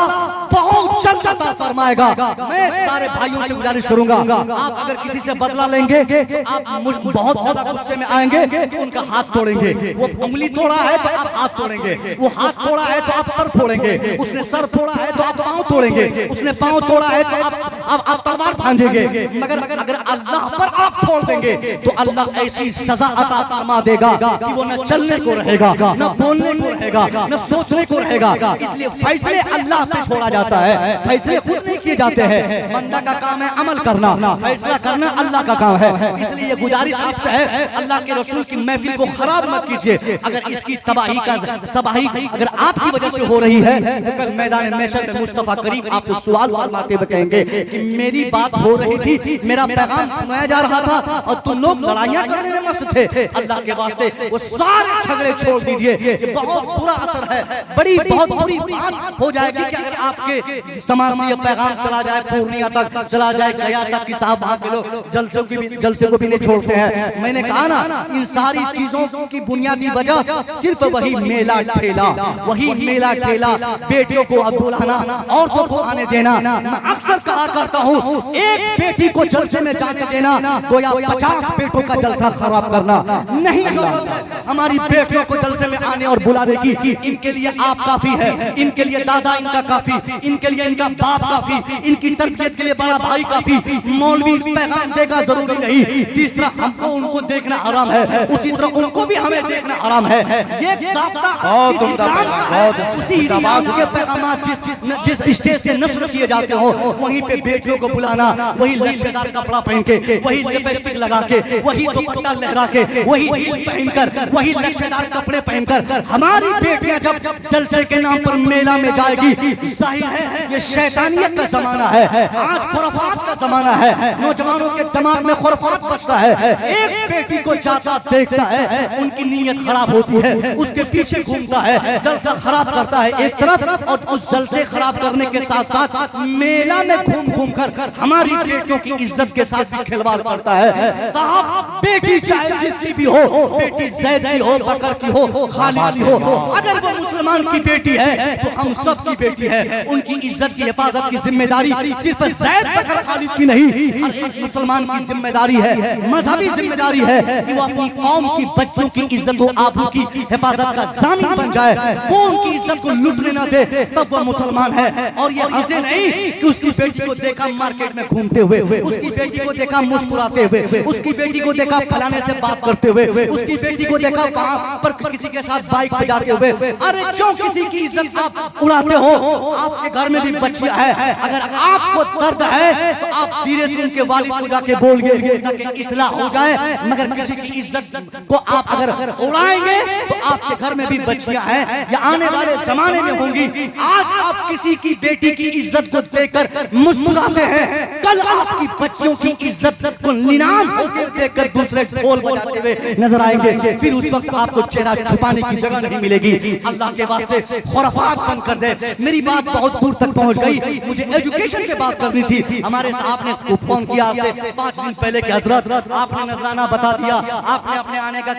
बहुत जल्द अता फरमाएगा। मैं सारे भाइयों से गुजारिश करूंगा, आप अगर किसी से बदला लेंगे, आप बहुत ज्यादा गुस्से में आएंगे तो उनका हाथ तोड़ेंगे। वो उंगली तोड़ा है तो आप हाथ तोड़ेंगे, वो हाथ तोड़ा है तो आप सर फोड़ेंगे, उसने सर फोड़ा है तो आप पांव तोड़ेंगे, उसने पांव तोड़ा है तो आप तलवार भांजेंगे। मगर अगर अल्लाह पर आप छोड़ देंगे तो अल्लाह ऐसी सजा अता फरमा देगा कि वो न चलने को रहेगा, न बोलने को रहेगा, न सोचने को रहेगा। इसलिए फैसले अल्लाह पे छोड़ा जाता है, फैसले खुद नहीं किए जाते हैं। बंदा का काम है अमल करना, फैसला करना अल्लाह का काम है। इसलिए ये गुजारिश आपसे है, अल्लाह के रसूल की महफिल को खराब मत कीजिए। अगर इसकी तबाही अगर आपकी वजह से हो रही है तो कल मैदान महशर में मुस्तफा करीम आपसे सवाल फरमाते हुए कहेंगे कि मेरी बात हो रही थी, मेरा पैगाम सुनाया जा रहा था और तुम लोग लड़ाइयां करने में मस्त थे। अल्लाह के वास्ते वो सारे झगड़े छोड़ दीजिए, ये बहुत बुरा असर है, बहुत बुरी बात हो जाएगी कि अगर आपके समाज में ये पैगाम चला जाए, पूर्णिया तक चला जाए, गया तक कि साहब वहाँ के लोग जलसे को भी नहीं छोड़ते हैं। मैंने कहा ना, इन सारी चीजों की बुनियादी वजह सिर्फ वही मेला ठेला, वही मेला ठेला, बेटियों को अब बुलाना, औरतों को आने देना। मैं अक्सर कहा करता हूँ, एक बेटी को जलसे में जाने देना गोया 50 बेटों का जलसा खराब करना नहीं। हमारी बेटियों को जलसे में आने और बुलाने की, इनके लिए आप काफी है, इनके लिए दादा इनका काफी, इनके लिए इनका बाप काफी, इनकी तरबियत के लिए बड़ा भाई काफी। मौलवी पैगाम देगा जरूरी नहीं। जिस तरह हमको उनको देखना हराम है, उसी तरह उनको भी हमें देखना हराम है। ये उसी इस्लाम के पैगाम जिस स्टेज से नश्र किए जाते हो, वहीं पे बेटियों को बुलाना, वही लच्छेदार कपड़ा पहन के, वही लिपस्टिक लगा के, वही दुपट्टा लहरा के, वही हील पहनकर, वही लच्छेदार कपड़े पहनकर हमारी बेटियां जब जलसे के नाम पर मेला में जाएगी, जाहिर है ये शैतानियत का जमाना है, आज खुराफात का जमाना है। नौजवानों के दिमाग में खुराफात बसता है। एक बेटी को जाता देखता है, उनकी नीयत खराब होती है, उसके पीछे घूमता है, जलसा खराब करता है एक तरफ, और उस जलसे खराब करने के साथ साथ मेला में घूम कर हमारी बेटियों की इज्जत के साथ भी खिलवाड़ करता है। साहब बेटी चाहे जिसकी भी हो, बेटी जैद की हो, बकर की हो, खालिद की हो, अगर वो मुसलमान की बेटी है तो हम सब की बेटी है। उनकी इज्जत की हिफाजत की जिम्मेदारी सिर्फ जैद बकर खालिद की नहीं, हर एक मुसलमान की जिम्मेदारी है, मजहबी जिम्मेदारी है कि वो अपनी कौम की बच्चों की इज्जत व आबरू की हिफाजत का ज़ामिन बन जाए। वो उनकी इज्जत को लूटने न दे, तब वो मुसलमान है। और ये ऐसे नहीं कि उसकी बेटी को देखा मार्केट में घूमते हुए, उसकी बेटी को देखा मुस्कुराते हुए, उसकी बेटी को देखा फलाने से बात करते हुए, उसकी बेटी को देखा देखा वहां पर किसी के साथ बाइक पे जाते हुए। अरे क्यों किसी की इज्जत आप उड़ाते हो? आपके घर में भी बच्चियां है, अगर आपको दर्द है तो आप धीरे से उनके वालिद को जाके बोलिए ताकि इस्लाह हो जाए। मगर किसी की इज्जत को आप अगर उड़ाएंगे तो आपके घर में भी बच्चियां हैं, या आने वाले जमाने में होंगी। आज आप किसी की बेटी की इज्जत को देखकर मुस्कुराते हैं, कल आपकी बच्चियों की इज्जत को नीलाम होते देखकर दूसरे ढोल बजाते हुए नजर आएंगे। फिर उस वक्त आपको चेहरा छुपाने की जगह नहीं मिलेगी। अल्लाह के वास्ते खुराफात बंद कर दे। मेरी बात बहुत दूर तक पहुंच गई, मुझे एजुकेशन की बात करनी थी। हमारे साहब ने फोन किया से 5 दिन पहले कि हजरत आपने नजराना बता दिया, आपने अपने आने का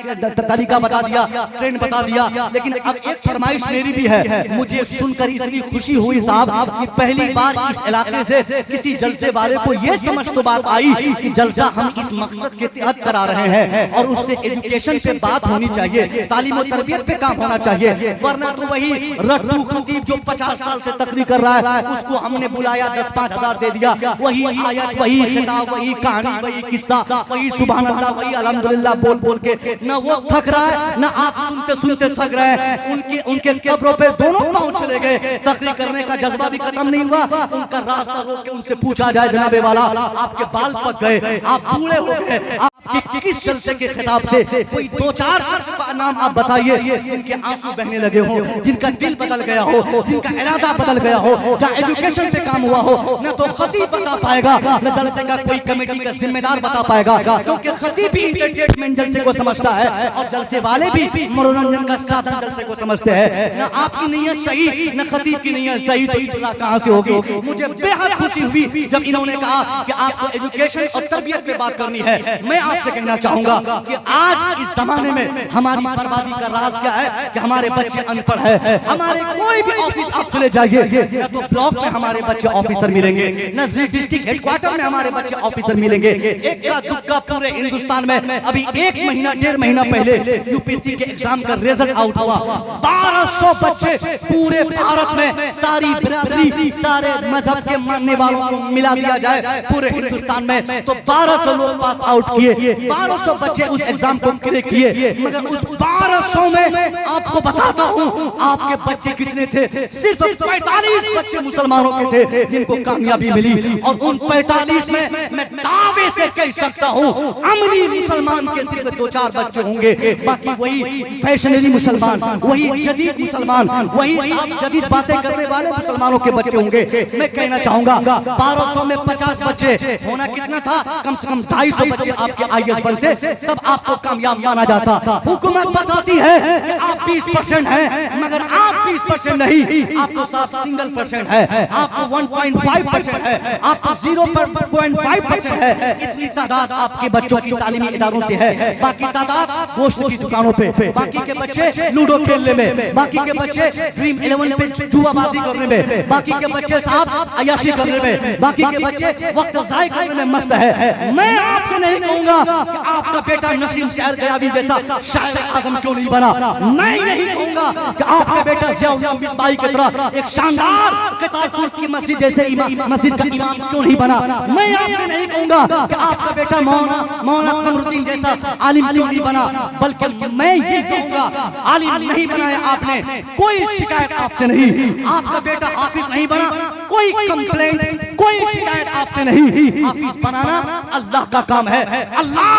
तरीका बता दिया, ट्रेन बता दिया, लेकिन अब एक फरमाइश मेरी भी है। मुझे सुनकर इतनी खुशी हुई साहब कि पहली बार इस इलाके से किसी जलसे वाले को ये समझ तो बात आई कि जलसा हम इस मकसद के तहत करा रहे हैं और उससे एजुकेशन पे बात होनी चाहिए, तालीम और तरबियत पे काम होना चाहिए। वरना तो वही रट्टू खतीब जो 50 साल से तकरीर कर रहा है उसको हमने बुलाया 10-5 हजार दे दिया, वही आयत, वही खिताब, वही कहानी, वही किस्सा, वही सुभान अल्लाह, वही अल्हम्दुलिल्लाह बोल बोल के न वो थक रहा है न आप सुनते सुनते थक रहे हैं। उनके कब्रों पे दोनों पांव चले गए, तकरीर करने का जज्बा भी खत्म नहीं हुआ। उनका रास्ता रोक के उनसे पूछा जाए जनाबे वाला आपके बाल पक गए, आप बूढ़े हो गए, आपके किस जलसे के खिताब से कोई 2-4 का नाम आप बताइए जिनके आंसू बहने लगे हो, जिनका दिल बदल गया हो, जिनका इरादा बदल गया हो, जहाँ एजुकेशन पे काम हुआ हो। न तो खतीब बता पाएगा न जलसे का कोई कमेटी का जिम्मेदार बता पाएगा, क्योंकि खतीब भी एंटरटेनमेंट जलसे को समझता है और जलसे वाले भी मनोरंजन का साधन जलसे को समझते हैं। न आपकी नीयत सही न खतीब की नीयत सही, तो इतना कहां से होगी? मुझे बेहद खुशी हुई जब इन्होंने कहा कि आपको एजुकेशन और तरबियत पे बात करनी है। मैं आपसे कहना चाहूंगा कि आज इस जमाने में हमारी बर्बादी का राज क्या है कि हमारे बच्चे अनपढ़ है। हमारे कोई भी ऑफिस आप चले जाइए, न तो ब्लॉक में हमारे बच्चे ऑफिसर मिलेंगे, न डिस्ट्रिक्ट हेडक्वार्टर में हमारे बच्चे ऑफिसर मिलेंगे। एक का दुक्का पूरे हिंदुस्तान में अभी 1-1.5 महीना पहले यूपीएससी के एग्जाम का रिजल्ट आउट हुआ। 1200 बच्चे पूरे भारत में, सारी बिरादरी, सारे मजहब के मानने वालों को मिला दिया जाए पूरे हिंदुस्तान में, तो 1200 लोग पास आउट किए, 1200 बच्चे उस एग्जाम को क्लियर किए। मगर उस 1200 में आपको बताता हूं आपके बच्चे कितने थे? सिर्फ 45 बच्चे मुसलमानों के थे जिनको कामयाबी मिली, और उन 45 में मैं दावे से कह सकता हूं अमली मुसलमान के सिर्फ 2-4 बच्चे होंगे, बाकी वही फैशनेबल मुसलमान, वही जदीद मुसलमान, वही जदीद बातें करने वाले मुसलमानों के बच्चे होंगे। मैं कहना चाहूंगा 1200 में 50 बच्चे होना कितना था? कम से कम 250 बच्चे आपके आईएएस बनते, तब आपको कामयाब माना जाता। हुकूमत बताती है कि आप 20% हैं, मगर आप 20% नहीं, आपको साफ सिंगल % है, आपको 1.5% है, आपको 0.5% है। इतनी तादाद आपके बच्चों की तालीमी इदारों से है। बाकी तादाद गोश्त की दुकानों पे, बाकी के बच्चे लूडो खेलने में, बाकी के बच्चे ड्रीम 11 पे जुआबाजी करने में, बाकी के बच्चे साहब अयाशी करने में, बाकी के बच्चे वक्त ज़ाय करने में मस्त है। मैं आपसे नहीं कहूंगा कि आपका बेटा नसीम शायर गयाबी जैसा शायर आजम क्यों नहीं बना, मैं नहीं कहूंगा कि आपका बेटा ज़ियाउल मिसबाही की तरह एक शानदार करतारपुर की मस्जिद जैसे मस्जिद का इमाम क्यों नहीं बना। मैं आपसे नहीं कहूंगा कि आपका बेटा मौलाना कमरुद्दीन जैसा आलिम क्यों नहीं बना, बल्कि मैं ये कहूंगा आलिम नहीं बनाया आपने, कोई शिकायत आपसे नहीं। आपका बेटा हाफिज नहीं बना, कोई कंप्लेंट, कोई शिकायत आपसे नहीं। हाफिज बनाना अल्लाह का काम है। अल्लाह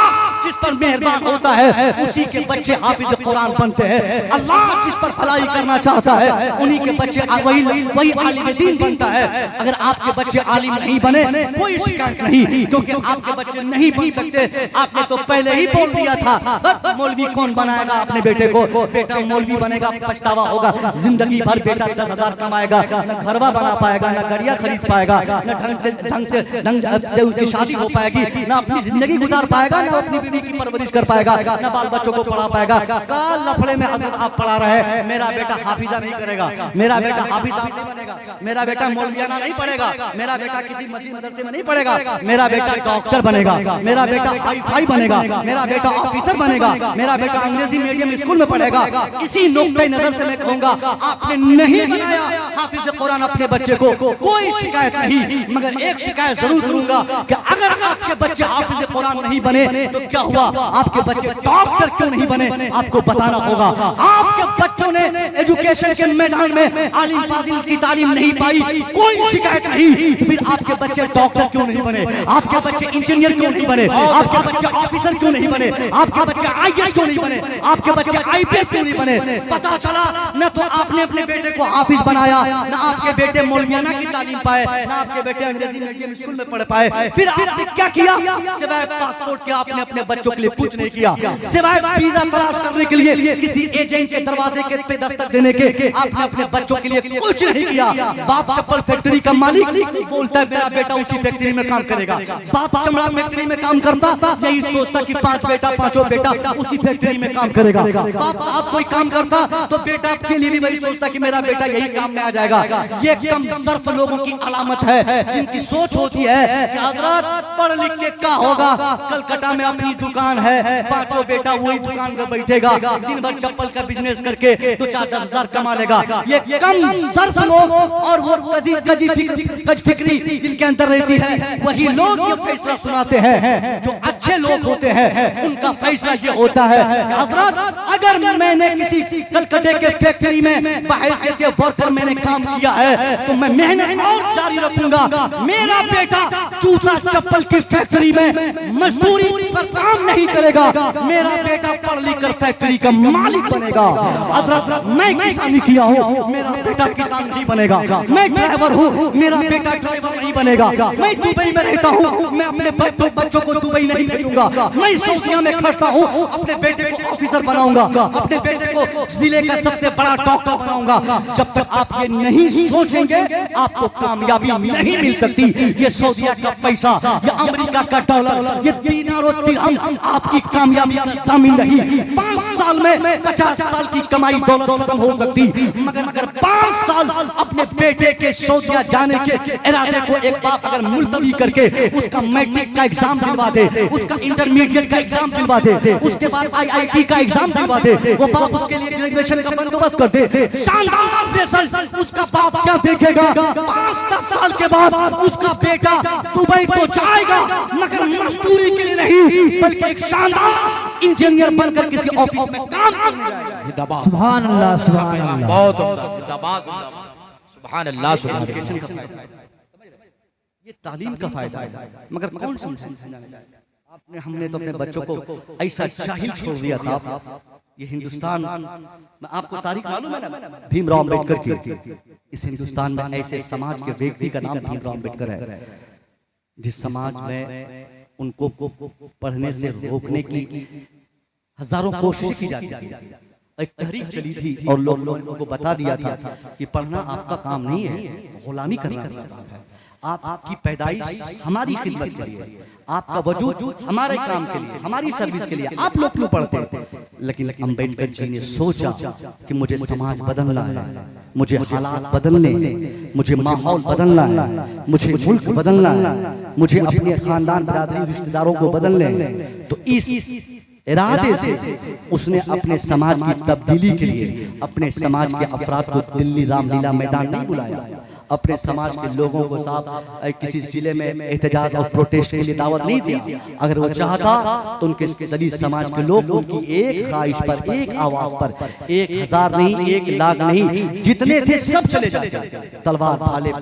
जिस पर मेहरबान होता है उसी के बच्चे हाफिज कुरान बनते हैं। अल्लाह जिस पर भलाई करना चाहता है उन्हीं के बच्चे वही आलिम दीन बनता है। अगर आपके बच्चे आलिम नहीं बने कोई शिकायत नहीं, क्योंकि आपके बच्चे नहीं बन सकते। आपने तो पहले ही बोल दिया था मौलवी कौन बनाएगा अपने बेटे को? बेटा मौलवी बनेगा पछतावा होगा, जिंदगी भर बेटा 10,000 कमाएगा, न घरवा बना पाएगा, न गाड़िया खरीद पाएगा, न ढंग से उसकी शादी हो पाएगी, न अपनी जिंदगी गुजार पाएगा, न अपनी बीवी की परवरिश कर पाएगा, न बाल बच्चों को पढ़ा पाएगा। काल लफड़े में अगर आप पढ़ा रहे मेरा बेटा हाफिजा नहीं करेगा, मेरा बेटा हाफिज नहीं बनेगा, मेरा बेटा मौलवियाना नहीं पढ़ेगा, मेरा बेटा किसी मस्जिद मदरसे में नहीं पढ़ेगा, मेरा बेटा डॉक्टर बनेगा, मेरा बेटा हाई बनेगा, मेरा बेटा ऑफिसर बनेगा, मेरा बेटा अंग्रेजी मीडियम स्कूल में पढ़ेगा। इसी नुक्ते नजर से मैं कहूंगा आपने नहीं बनाया हाफिज कुरान अपने बच्चे को, कोई शिकायत नहीं। मगर एक शिकायत जरूर करूंगा कि अगर आपके बच्चे हाफिज कुरान नहीं बने तो क्या हुआ? आपके बच्चे डॉक्टर क्यों नहीं बने? आपको बताना होगा। आपके बच्चों ने एजुकेशन के मैदान में आलिम फाजिल की तालीम नहीं पाई, कोई शिकायत नहीं, फिर आपके बच्चे डॉक्टर क्यों नहीं बने? आपके बच्चे इंजीनियर क्यों नहीं बने? आपके बच्चे ऑफिसर क्यों नहीं बने? आपके बच्चे आईएएस क्यों नहीं बने? आपके बच्चे आईपीएस क्यों नहीं बने? पता चला न तो आपने अपने बेटे को हाफिज बनाया, न आपके बेटे मौलवियाना की तालीम पाए, न आपके बेटे अंग्रेजी मीडियम स्कूल में पढ़ पाए। फिर आपने क्या किया? सिवाय पासपोर्ट के आपने अपने बच्चों के लिए कुछ नहीं किया, सिवाय वीजा तलाश करने के लिए किसी एजेंट के दरवाजे के पे दस्तक देने के आपने अपने बच्चों के लिए कुछ नहीं किया। बाप चप्पल फैक्ट्री का मालिक बोलता है मेरा बेटा उसी फैक्ट्री में काम करेगा। बाप चमड़ा फैक्ट्री में काम करता, यही सोचता कि पांचों बेटा उसी फैक्ट्री में काम करेगा। बाप आप कोई काम करता तो बेटा आपके लिए भी वही सोचता कि मेरा बेटा यही काम में आ जाएगा। ये कम सर्फ लोगों की अलामत है, जिनकी सोच होती है कि हजरत पढ़ लिख के क्या होगा, कलकत्ता में अपनी दुकान है, पांचों बेटा वही दुकान पर बैठेगा, दिन भर चप्पल का बिजनेस करके 2-4-10 हजार कमा लेगा। ये कम सर्फ लोग और वो कज फिक्री जिनके अंदर रहती है, वही लोग ये फैसला सुनाते हैं। जो अच्छे लोग होते हैं उनका फैसला ये होता है हजरत अगर मैंने किसी कलकत्ते के फैक्ट्री में बहैसियत वर्कर मैंने काम किया है तो मैं मेहनत और जारी रखूंगा। मेरा बेटा जूता चप्पल की फैक्ट्री में मजदूरी पर काम नहीं करेगा, मेरा बेटा पढ़ लिख कर फैक्ट्री का मालिक बनेगा। हजरत मैं किसानी किया हूँ, मेरा बेटा किसान नहीं बनेगा। मैं ड्राइवर हूँ, मेरा बेटा ड्राइवर नहीं बनेगा। मैं दुबई में रहता हूँ, मैं अपने बच्चों को दुबई नहीं भेजूंगा। मैं सऊदिया में खड़ता हूँ, अपने बेटे को ऑफिसर बनाऊंगा, अपने बेटे को जिले का सबसे बड़ा डॉक्टर बनाऊंगा। जब तक आप ये नहीं सोचेंगे आपको कामयाबी नहीं मिल सकती। ये सऊदिया का पैसा, ये अमेरिका का डॉलर, ये दीनार और दिरहम आपकी कामयाबी में शामिल नहीं। 5 साल में 50 साल की कमाई दौलत खत्म हो सकती, मगर 5 साल अपने बेटे के सऊदिया जाने के इरादे को एक बाप अगर मुलतवी करके उसका मैट्रिक का एग्जाम दिलवा दे, उसका इंटरमीडिएट का एग्जाम दिलवा दे, उसके बाद IIT का एग्जाम दिलवा दे, वो बाप उसके लिए ग्रेजुएशन का बंदोबस्त कर दे, शानदार रिजल्ट, उसका बाप क्या देखेगा? 5-10 साल के बाद उसका बेटा दुबई तो जाएगा मगर मजदूरी के लिए नहीं, बल्कि एक शानदार इंजीनियर बनकर किसी ऑफिस में काम करने जाएगा। सुभान अल्लाह, सुभान अल्लाह, बहुत उम्दा, जिंदाबाद, सुभान अल्लाह, सुभान अल्लाह। ये तालीम का फायदा है, मगर कौन समझाने आपने? हमने तो अपने बच्चों को ऐसा जाहिल छोड़ दिया साहब। ये हिंदुस्तान में आपको तारीख मालूम है ना, भीमराव अम्बेडकर की। इस हिंदुस्तान में ऐसे समाज के व्यक्ति का नाम भीमराव अम्बेडकर है, जिस समाज में उनको पढ़ने से रोकने की हजारों कोशिश की जाती थी। एक तहरीक चली थी और लोगों को बता दिया था कि पढ़ना आपका काम नहीं है, गुलामी करना आपका काम है। आपकी पैदाइश हमारी खिदमत के लिए, आपका वजूद हमारे काम के लिए, हमारी सर्विस के लिए आप लोग क्यों पढ़ते हैं? लेकिन अम्बेडकर जी ने सोचा कि मुझे समाज बदलना है, मुझे हालात बदलने, मुझे माहौल बदलना है, मुझे मुल्क बदलना है, मुझे अपने खानदान बिरादरी रिश्तेदारों को बदलने। तो इस इरादे से उसने अपने समाज की तब्दीली के लिए अपने समाज के अफराद को दिल्ली रामलीला मैदान नहीं बुलाया, अपने समाज के लोगों को साहब किसी जिले में एहतजाज और प्रोटेस्ट के लिए दावत नहीं दिया। अगर वो चाहता तो उनके दलित समाज के लोग उनकी एक ख्वाहिश पर, एक आवाज पर 1000 नहीं, 1 लाख नहीं, जितने थे सब चले जाते, तलवार भाले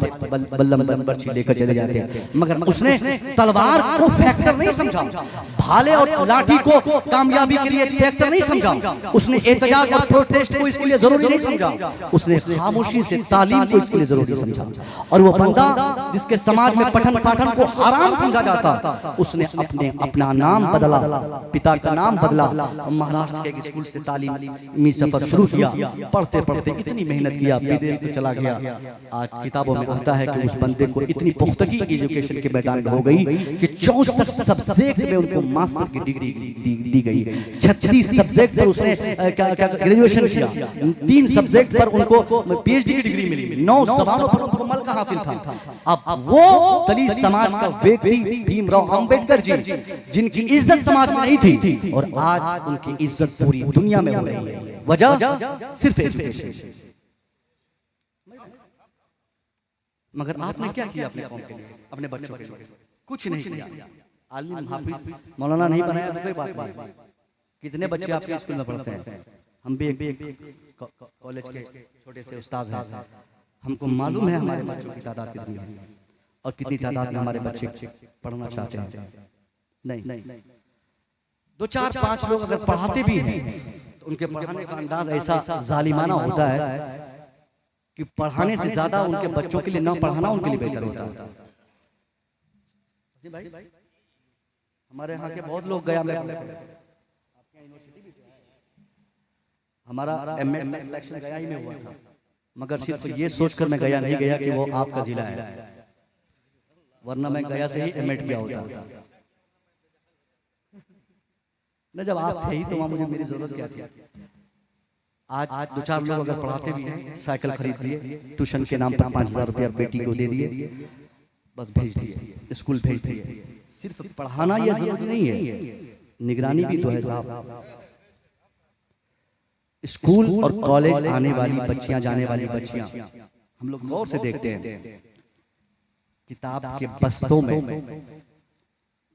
बल्लम बर्छी लेकर चले जाते। मगर उसने तलवार को फैक्टर नहीं समझा, भाले और लाठी को कामयाबी के लिए फैक्टर नहीं समझा, उसने एहतजाज और प्रोटेस्ट को इसके लिए जरूरी नहीं समझा, उसने खामोशी से तालीम को इसके लिए जरूरी समझा। और वो बंदा जिसके समाज में पठन पाठन को हराम समझा जाता, उसने अपना नाम बदला, पिता का नाम बदला, महाराष्ट्र के एक स्कूल से तालीमी सफर शुरू किया। पढ़ते पढ़ते इतनी मेहनत किया, विदेश तो चला गया। आज किताबों में आता है कि उस बंदे को इतनी पुख्तगी एजुकेशन के मैदान में हो गई कि 64 सब्जेक्ट में उनको मास्टर की डिग्री दी गई, 36 सब्जेक्ट पर उसने ग्रेजुएशन किया, 3 सब्जेक्ट पर उनको PhD की डिग्री मिली, 9 जबानों पर उनको मलका हासिल था। अब वो दलित समाज का व्यक्ति भीमराव अंबेडकर जी, जिनकी इज्जत समाज में नहीं थी, और आज उनकी इज्जत पूरी दुनिया में हो रही है, वजह सिर्फ एजुकेशन। मगर आपने क्या किया अपने कौम के लिए, अपने बच्चों के लिए? कुछ नहीं किया। आलिम हाफिज मौलाना नहीं बनाया तो कोई बात नहीं। कितने बच्चे आपके स्कूल में पढ़ते हैं? हम भी एक कॉलेज के छोटे से उस्ताद हैं, हमको मालूम है हमारे बच्चों की तादाद कितनी है और कितनी तादाद में हमारे बच्चे पढ़ना चाहते हैं। नहीं, 2 4 5 लोग अगर पढ़ाते भी हैं तो उनके पढ़ाने का अंदाज ऐसा जालिमाना होता है कि पढ़ाने से ज्यादा उनके बच्चों के लिए ना पढ़ाना उनके लिए बेहतर होता है। भाई हमारे यहाँ के बहुत लोग गया में, हमारा एमएड में सिलेक्शन गया ही में हुआ था, मगर सिर्फ ये सोचकर मैं गया नहीं गया कि वो आपका जिला है, वरना मैं गया से ही एमएड किया होता न। जब आप थे ही तो वहां मुझे मेरी जरूरत क्या थी। आज 2 4 लोग अगर पढ़ाते भी हैं, साइकिल खरीद दिए, ट्यूशन के नाम पर 5000 रुपया बेटी को दे दिए, बस भेज दिए, स्कूल भेज दिए। सिर्फ पढ़ाना यह जरूरी नहीं है, निगरानी भी तो है साहब। स्कूल और कॉलेज आने वाली बच्चियां, जाने वाली बच्चियां हम लोग गौर से देखते हैं, किताब के बस्तों में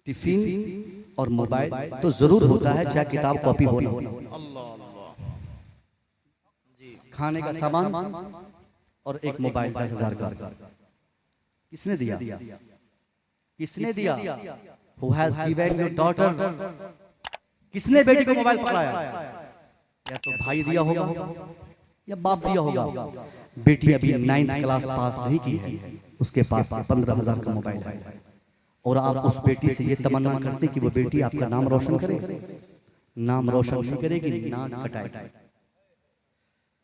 टिफिन और मोबाइल तो जरूर होता है, चाहे किताब कॉपी हो ना हो, खाने का सामान और एक मोबाइल 10,000 का। किसने दिया? किसने दिया? Who has given your daughter? किसने बेटी को मोबाइल पकड़ाया? या तो भाई दिया होगा या बाप दिया होगा। बेटी अभी 9th क्लास पास नहीं की है, उसके पास 15,000 का मोबाइल है, और आप उस बेटी से ये तमन्ना करते कि वो बेटी आपका नाम रोशन करे। नाम रोशन नहीं करेगी, नाक कटाए।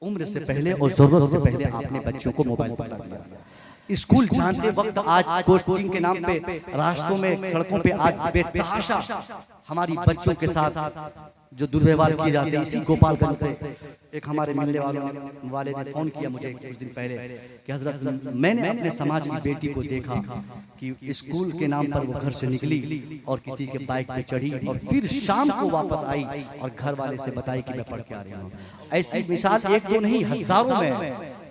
उम्र से पहले और जरूरत से पहले आपने बच्चों को मोबाइल पकड़ा दिया। स्कूल जानते वक्त आज कोचिंग के नाम पे रास्तों में, सड़कों पे आज बेतहाशा हमारी बच्चों के साथ जो दुर्व्यवहार किए जाते हैं। इसी गोपालगंज से एक हमारे मिलने वाले ने फोन किया मुझे कुछ दिन पहले कि हजरत मैंने अपने समाज की बेटी को देखा कि स्कूल के नाम पर वो घर से निकली और किसी के बाइक पे चढ़ी और फिर शाम को वापस आई और घर वाले से बताई कि मैं पढ़ के आ रही हूँ। ऐसी मिसाल एक दो नहीं, हजारों में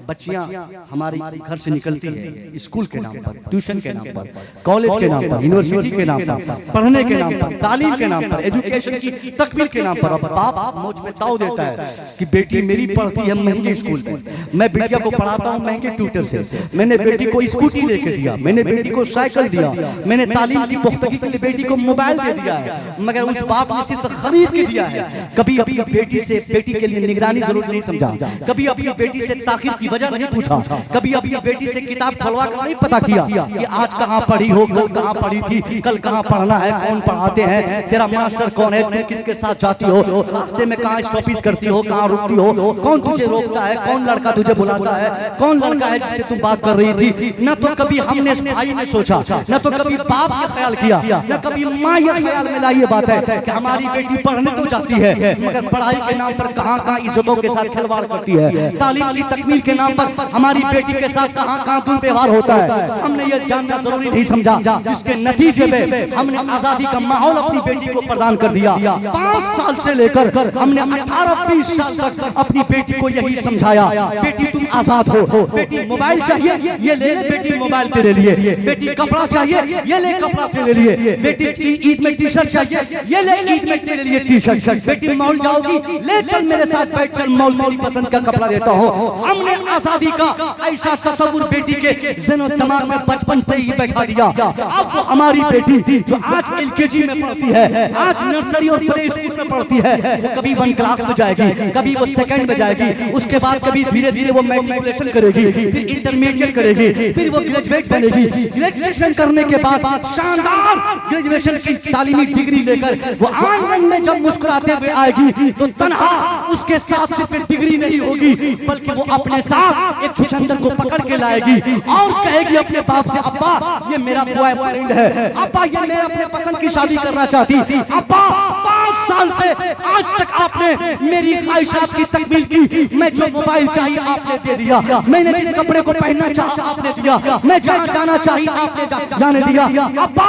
बच्चियां हमारी घर से निकलती है स्कूल के नाम पर, ट्यूशन के नाम पर, कॉलेज के नाम पर, यूनिवर्सिटी के नाम पर, पढ़ने के नाम पर, तालीम के नाम पर, एजुकेशन की तकमील के नाम पर। अब बाप मुझ पे ताव देता है कि बेटी मेरी पढ़ती है महंगे स्कूल में, मैं बेटिया को पढ़ाता हूँ महंगे ट्यूटर से, मैंने बेटी को स्कूटी लेके दिया, मैंने बेटी को साइकिल दिया, मैंने तालीम की पुख्तगी के लिए बेटी को मोबाइल दे दिया है, मगर उस बाप ने सिर्फ खरीद के दिया है। कभी अपनी बेटी से बेटी के लिए निगरानी जरूर नहीं समझा, कभी अपनी बेटी से ताकीद की वजह नहीं पूछा, कभी अपनी बेटी से किताब खुलवा कर नहीं पता किया कि आज कहाँ पढ़ी हो, कल कहाँ पढ़ी थी, कल कहाँ पढ़ना है, कौन पढ़ाते हैं, तेरा मास्टर कौन है, तुम किसके साथ जाती हो, रास्ते में कहाँ स्टॉपेज करती हो, कहाँ रुकती हो, कौन तुझे रोकता है, कौन लड़का तुझे बुलाता है, कौन लड़का है जिससे तुम बात कर रही थी। न तो कभी हमने भाई ने सोचा, न तो कभी बाप ये ख्याल किया, न कभी माँ ये ख्याल में लाई ये बात है कि हमारी बेटी पढ़ने तो जाती है मगर पढ़ाई के नाम पर कहाँ कहाँ इज्जतों के साथ खिलवाड़ करती है, तालीम की तकमील के नाम पर हमारी बेटी के साथ कहां कहां दुर्व्यवहार होता है। हमने ये जानना जरूरी नहीं समझा, जिसके नतीजे में हमने आजादी का माहौल अपनी बेटी को प्रदान कर दिया। 5 साल से लेकर हमने 18-20 साल तक अपनी बेटी को यही समझाया, बेटी तुम आजाद हो, बेटी मोबाइल चाहिए ये ले ले बेटी मोबाइल तेरे लिए, बेटी कपड़ा चाहिए ये ले कपड़ा तेरे लिए, बेटी ईद में टी शर्ट चाहिए ये ले ईद में तेरे लिए टी शर्ट, बेटी मॉल जाओगी ले चल मेरे साथ बैठ चल मॉल, मेरी पसंद का कपड़ा देता हूँ। हमने आजादी का ऐसा तस्वुर बेटी के ज़हन दिमाग में बचपन से ही बैठा दिया। अब वो हमारी बेटी जो आज LKG में पढ़ती है, आज नर्सरी और प्ले स्कूल में पढ़ती है, वो कभी 1 क्लास में जाएगी, कभी वो 2nd में जाएगी, उसके बाद कभी धीरे धीरे वो मैट्रिकुलेशन करेगी, फिर इंटरमीडिएट करेगी, फिर वो ग्रेजुएट बनेगी। ग्रेजुएशन करने के बाद शानदार ग्रेजुएशन की तालीमी डिग्री लेकर वो आंगन में जब मुस्कुराते हुए आएगी तो तन्हा उसके साथ सिर्फ डिग्री नहीं होगी बल्कि वो अपने साथ एक छुछंदर को पकड़ के लाएगी और कहेगी अपने बाप से, अब्बा ये मेरा बॉयफ्रेंड है, अब्बा ये मैं अपने पसंद की शादी करना चाहती, अब्बा 5 साल से आज तक आपने मेरी ख्वाहिशात की तकमील की, मैं जो मोबाइल चाहिए आपने दे दिया, मैंने जिस कपड़े को पहनना चाहा आपने दिया, मैं जहाँ जाना चाहिए आपने जाने दिया, अब्बा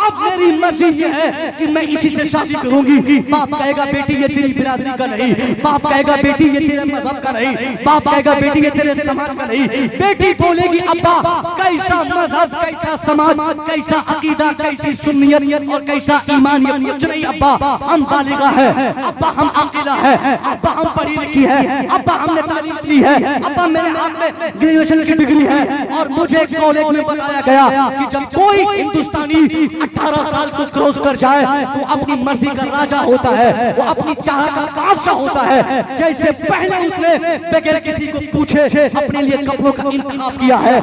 अब मेरी मर्जी ये है कि मैं इसी से शादी करूंगी। बाप कहेगा बेटी ये तेरी बिरादरी का नहीं, बाप कहेगा बेटी ये तेरे मजहब का नहीं, बाप कहेगा बेटी ये तेरे समाज का नहीं। बेटी बोलेगी अब्बा कैसा मजहब, कैसा समाज, कैसा अकीदा, कैसी सुन्नियत और कैसा ईमान, ये कुछ नहीं अब्बा, हम बालिगा है, अब्बा हम आकिला है, अब्बा हम पढ़ी लिखी है, अब्बा हमने तालीम ली है, अब्बा मेरे हाथ में ग्रेजुएशन की डिग्री है। और मुझे कॉलेज में बताया गया कि जब कोई हिंदुस्तानी 18 साल को क्रॉस कर जाए तो अपनी मर्जी का राजा होता है, वो अपनी चाह का बादशाह होता है। जैसे पहले उसने बगैर किसी को पूछे अपने लिए कपड़ों का इंतखाब किया है।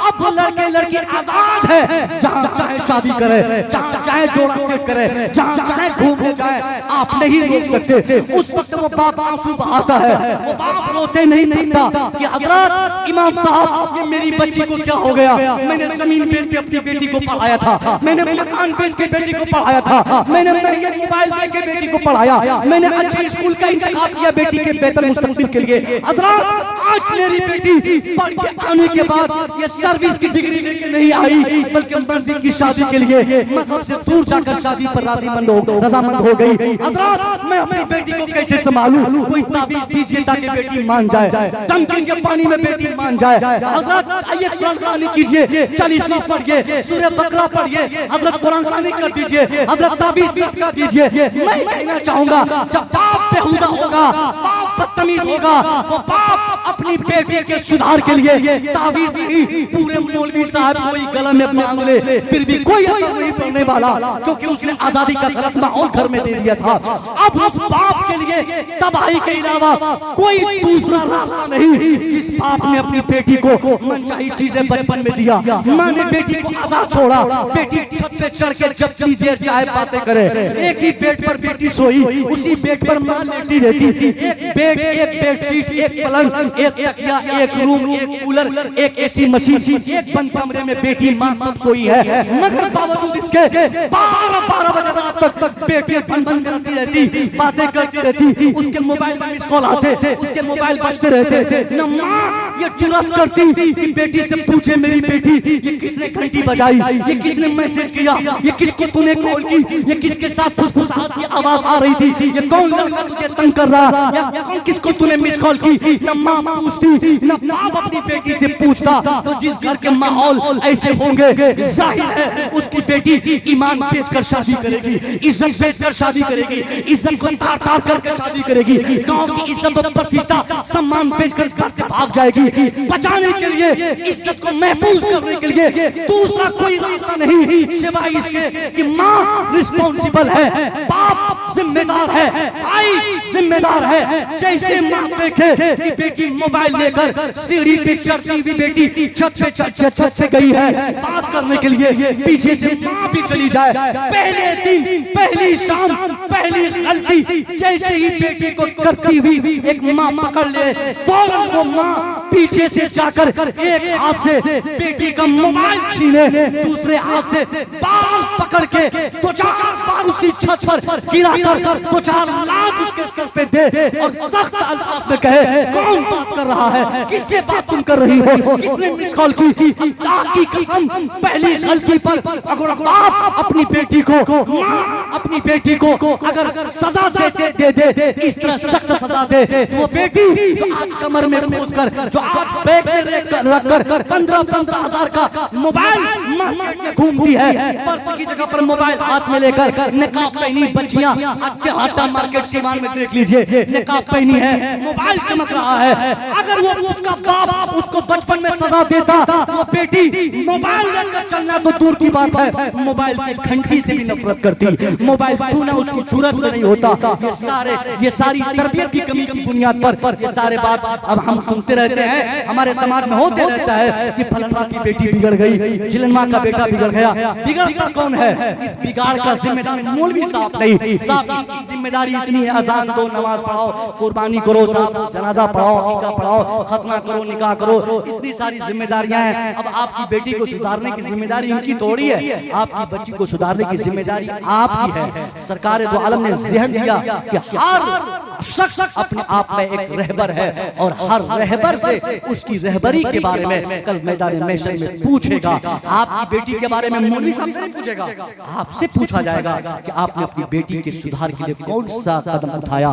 अब लड़के लड़की आजाद है, जहाँ चाहे शादी करे, जहाँ चाहे जोड़ा सेट करे, जहाँ चाहे घूमने जाए, आप नहीं रोक सकते। उस वक्त वो बाप आंसू बहाता है, वो बाप रोते नहीं थकता कि हजरत इमाम साहब ये मेरी बच्ची को क्या हो गया, मैंने जमीन बेच के अपनी बेटी को पढ़ाया था, मैंने मकान बेच के बेटी को पढ़ाया था, मैंने महंगे मोबाइल दे के बेटी को पढ़ाया, मैंने अच्छे स्कूल का इंतखाब किया बेटी के बेहतर मुस्तकबिल के लिए। हजरत आज मेरी बेटी पढ़ के आने के बाद ये सर्विस की डिग्री लेके नहीं आई, बल्कि मर्जी की शादी के लिए मजहब से दूर जाकर शादी पर रजामंद हो गई। हजरत मैं अपनी बेटी को कैसे संभालूं, कोई ताबीज दीजिए ताकि बेटी मान जाए, दमदम के पानी में बेटी मान जाए। हजरत आइए कुरान खानी कीजिए, 40 पढ़िए, सूरह बकरा पढ़िए, हजरत कुरान खानी कर दीजिए, हजरत ताबीज लटका दीजिए। मैं कहना चाहूंगा जब बाप बेहुदा होगा, बाप बदतमीज होगा, वो बाप अपनी बेटी के सुधार के लिए ताबीज नहीं, पूरे मौलवी साहब कोई गला में मांग ले फिर भी कोई असर नहीं पड़ने वाला, क्योंकि उसने आजादी का गलत माहौल घर में दे दिया था। अब उस बाप के लिए तबाही के अलावा कोई दूसरा रास्ता नहीं। जिस बाप ने अपनी बेटी को मनचाही चीजें बचपन में दिया, माँ ने बेटी को आजाद छोड़ा, बेटी छत पे चढ़ के जितनी देर चाहे बातें करे, एक ही बेड पर बेटी सोई, उसी बेड पर माँ लेटी रहती, एक बेड, एक बेडशीट, एक पलंग, एक तकिया, एक रूम, एक कूलर, एक एसी मशीन, एक बंद कमरे में बेटी माँ सब सोई है। मगर बावजूद इसके 12 बजे रात तक बेटी बंद करती रहती, बातें करती रहती, उसके मोबाइल में मिस कॉल आते, उसके मोबाइल बजते रहते। न माँ ये जुर्रत करती कि बेटी से पूछे मेरी बेटी ये किसने घंटी बजाई, ये किसने मैसेज किया, ये किसको तूने कॉल की, ये किसके साथ फुसफुसाहट की आवाज आ रही थी, ये कौन लड़का तुझे तंग कर रहा, या कौन किसको तूने मिस कॉल की। न माँ पूछती, न बाप अपनी बेटी से पूछता। तो जिस घर के माहौल ऐसे होंगे, जाहिर है उसकी बेटी ईमान बेचकर शादी करेगी, इज्जत बेचकर शादी करेगी, इज्जत को तार तार करके शादी करेगी, गांव की इज्जत और प्रतिष्ठा सम्मान बेचकर घर से भाग जाएगी। बचाने के लिए, इज्जत को महफूज करने के लिए दूसरा कोई रास्ता नहीं सिवाय इसके कि माँ रिस्पॉन्सिबल है, बाप जिम्मेदार है, भाई जिम्मेदार है। जैसे माँ देखे कि बेटी मोबाइल लेकर सीढ़ी पे चढ़ती हुई बेटी छत पे गई है बात करने के लिए, पीछे से माँ भी चली जाए, पहले दिन, पहली शाम, पहली गलती जैसे ही बेटी को करती हुई एक माँ पकड़ ले, फौरन वो माँ पीछे से जाकर एक हाथ से बेटी का मोबाइल छीने, दूसरे हाथ से बाल पकड़ के 2-4 बार उसी छत पर गिरा कर 2-4 लाख उसके सर पे दे और सख्त अंदाज में कहे कौन बात कर रहा है, किससे बात तुम कर रही हो, किसने मिस कॉल की। अल्लाह की कसम पहली गलती पर अगर बाप अपनी बेटी को, माँ अपनी बेटी को अगर सजा दे इस तरह सख्त सजा दे, तो वो बेटी जो आज कमर में घुस कर, जो आज बैग में रखकर 15-15 हजार का मोबाइल मार्केट में घूमती है, पर्स की जगह पर मोबाइल हाथ में लेकर, निकाब पहनी बच्चियां आटा मार्केट सीवान में देख लीजिए, निकाब पहनी है, मोबाइल चमक रहा है। अगर वो उसका बाप उसको बचपन में सजा देता, वो बेटी मोबाइल लेकर चलना तो दूर की बात है, मोबाइल की घंटी से भी नफरत करती, मोबाइल छूना उसको जरूरत नहीं होता। ये सारी तरबियत की कमी की बुनियाद पर ये सारे बात अब हम सुनते रहते हैं, हमारे समाज में होते रहता है कि फलनवा की बेटी बिगड़ गई, जिलनवा का बेटा बिगड़ गया। बिगड़ता कौन है? इस बिगाड़ का जिम्मेदार मौलवी साहब नहीं, साहब की जिम्मेदारी इतनी है, अजान दो, नमाज पढ़ाओ, कुर्बानी करो, साहब जनाजा पढ़ाओ, अकीका पढ़ाओ, खतना करो, निकाह करो, इतनी सारी जिम्मेदारियां हैं। अब आपकी बेटी को सुधारने की जिम्मेदारी उनकी थोड़ी है, आपकी बच्ची को सुधारने की जिम्मेदारी आपकी है। सरकार दो आलम ने ज़हन दिया कि शख्स अपने आप में एक रहबर है और हर रहबर से उसकी रहबरी के बारे में कल मैदान महशर में पूछेगा। आपकी बेटी के बारे में मौलवी साहब से नहीं पूछेगा, आपसे पूछा जाएगा कि आपने अपनी बेटी के सुधार के लिए कौन सा कदम उठाया।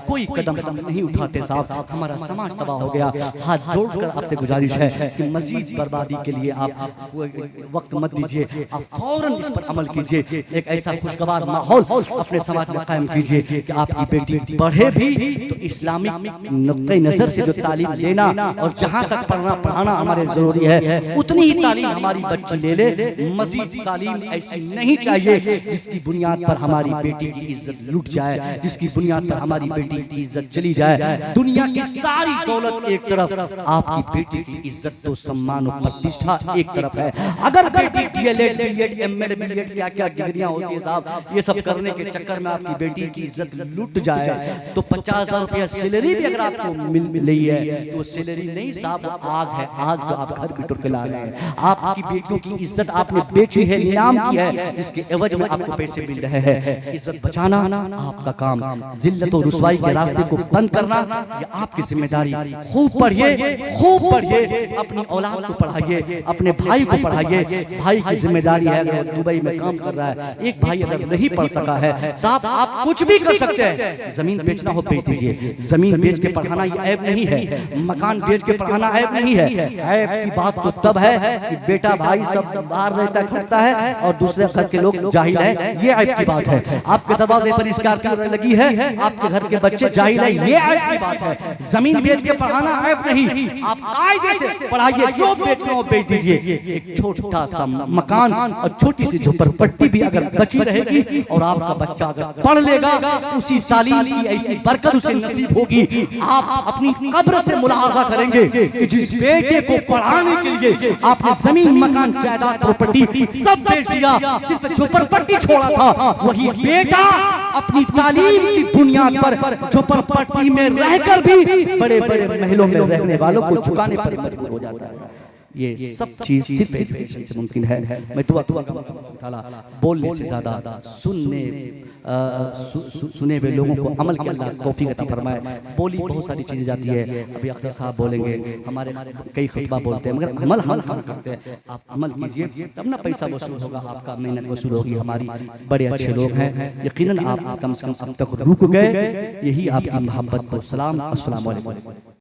कोई कदम हम नहीं उठाते साहब, हमारा समाज तबाह हो गया। हाथ जोड़कर आपसे गुजारिश है कि मजीद बर्बादी के लिए आप वक्त मत दीजिए, आप फौरन इस पर अमल कीजिए। एक ऐसा खुशगवार माहौल अपने समाज में कायम कीजिए कि आपकी बेटी पढ़े भी तो इस्लामिक नुक्ते नजर से जो तालीम लेना और जहां तक पढ़ना पढ़ाना हमारे जरूरी है, उतनी ही तालीम हमारी बच्ची ले ले। मजीद तालीम ऐसी नहीं चाहिए जिसकी बुनियाद पर हमारी बेटी की इज्जत लूट जाए, जिसकी बुनियाद पर हमारी बेटी की इज्जत चली जाए। दुनिया की सारी दौलत एक तरफ, आपकी बेटी की इज्जत तो सम्मान और प्रतिष्ठा एक तरफ है। अगर बेटी डीएलएड बीएड एमएड बीएड क्या क्या डिग्रियां होती है साहब, ये सब करने के चक्कर में आपकी बेटी की इज्जत लूट जाए तो 50,000 रुपया सैलरी भी अगर आपको मिल रही है तो सैलरी नहीं साहब, आग है, आग जो आप घर बिटोर के ला रहे हैं। आपकी बेटियों की इज्जत आपने बेची है, नीलाम की है, इसके एवज में आपको पैसे मिल रहे हैं। इज्जत बचाना आपका काम, जिल्लत और रुसवाई के रास्ते को बंद करना ये आपकी जिम्मेदारी। खूब पढ़िए, खूब पढ़िए, अपनी औलाद को पढ़ाइए, अपने भाई को पढ़ाइए। भाई की जिम्मेदारी है, अगर दुबई में काम कर रहा है, एक भाई अगर नहीं पढ़ सका है साहब, आप कुछ भी कर सकते हैं। जमीन बेचना हो बेच दीजिए, जमीन बेच के पढ़ाना ये ऐब नहीं है, मकान बेच के पढ़ाना ऐब नहीं है। ऐब की बात तो तब है कि बेटा भाई सब बाहर रहता खटता है और दूसरे घर के लोग जाहिल है, ये ऐब की बात है। आपके दरवाजे पर स्कॉर्पियो लगी है, आपके घर के बच्चे जाहिल है, ये ऐब की बात है। जमीन बेच के पढ़ाना ऐब नहीं, आप कायदे से पढ़ाइए, जो बेचना हो बेच दीजिए। एक छोटा सा मकान और छोटी सी झोपड़पट्टी भी अगर बची रहेगी और आपका बच्चा अगर पढ़ लेगा, उसी तालीम की ऐसी बरकत उसे नसीब होगी। आप अपनी कब्र से मुलाहाजा करेंगे कि जिस बेटे को पढ़ाने के लिए आपने जमीन मकान जायदाद प्रॉपर्टी सब बेच दिया, सिर्फ झोपड़पट्टी छोड़ा था, वही बेटा अपनी तालीम की बुनियाद पर झोपड़पट्टी में रहकर भी बड़े बड़े महलों में रहने वालों को झुकाने पर मजबूर हो जाता है। ये सब चीज सिर्फ एजुकेशन से मुमकिन है। मैं दुआ ताला बोलने से ज्यादा सुने हुए लोगों को अमल के अल्लाह तौफीक अता फरमाए। बोली बहुत सारी चीजें जाती है, अभी अख्तर साहब बोलेंगे, हमारे कई खुतबा बोलते हैं, मगर अमल हम कम करते हैं। आप अमल कीजिए तब ना पैसा वसूल होगा, आपका मेहनत वसूल होगी। हमारी बड़े अच्छे लोग हैं, यकीनन आप कम से कम अब तक रुक गए, यही आपकी मोहब्बत को सलाम। अस्सलाम वालेकुम।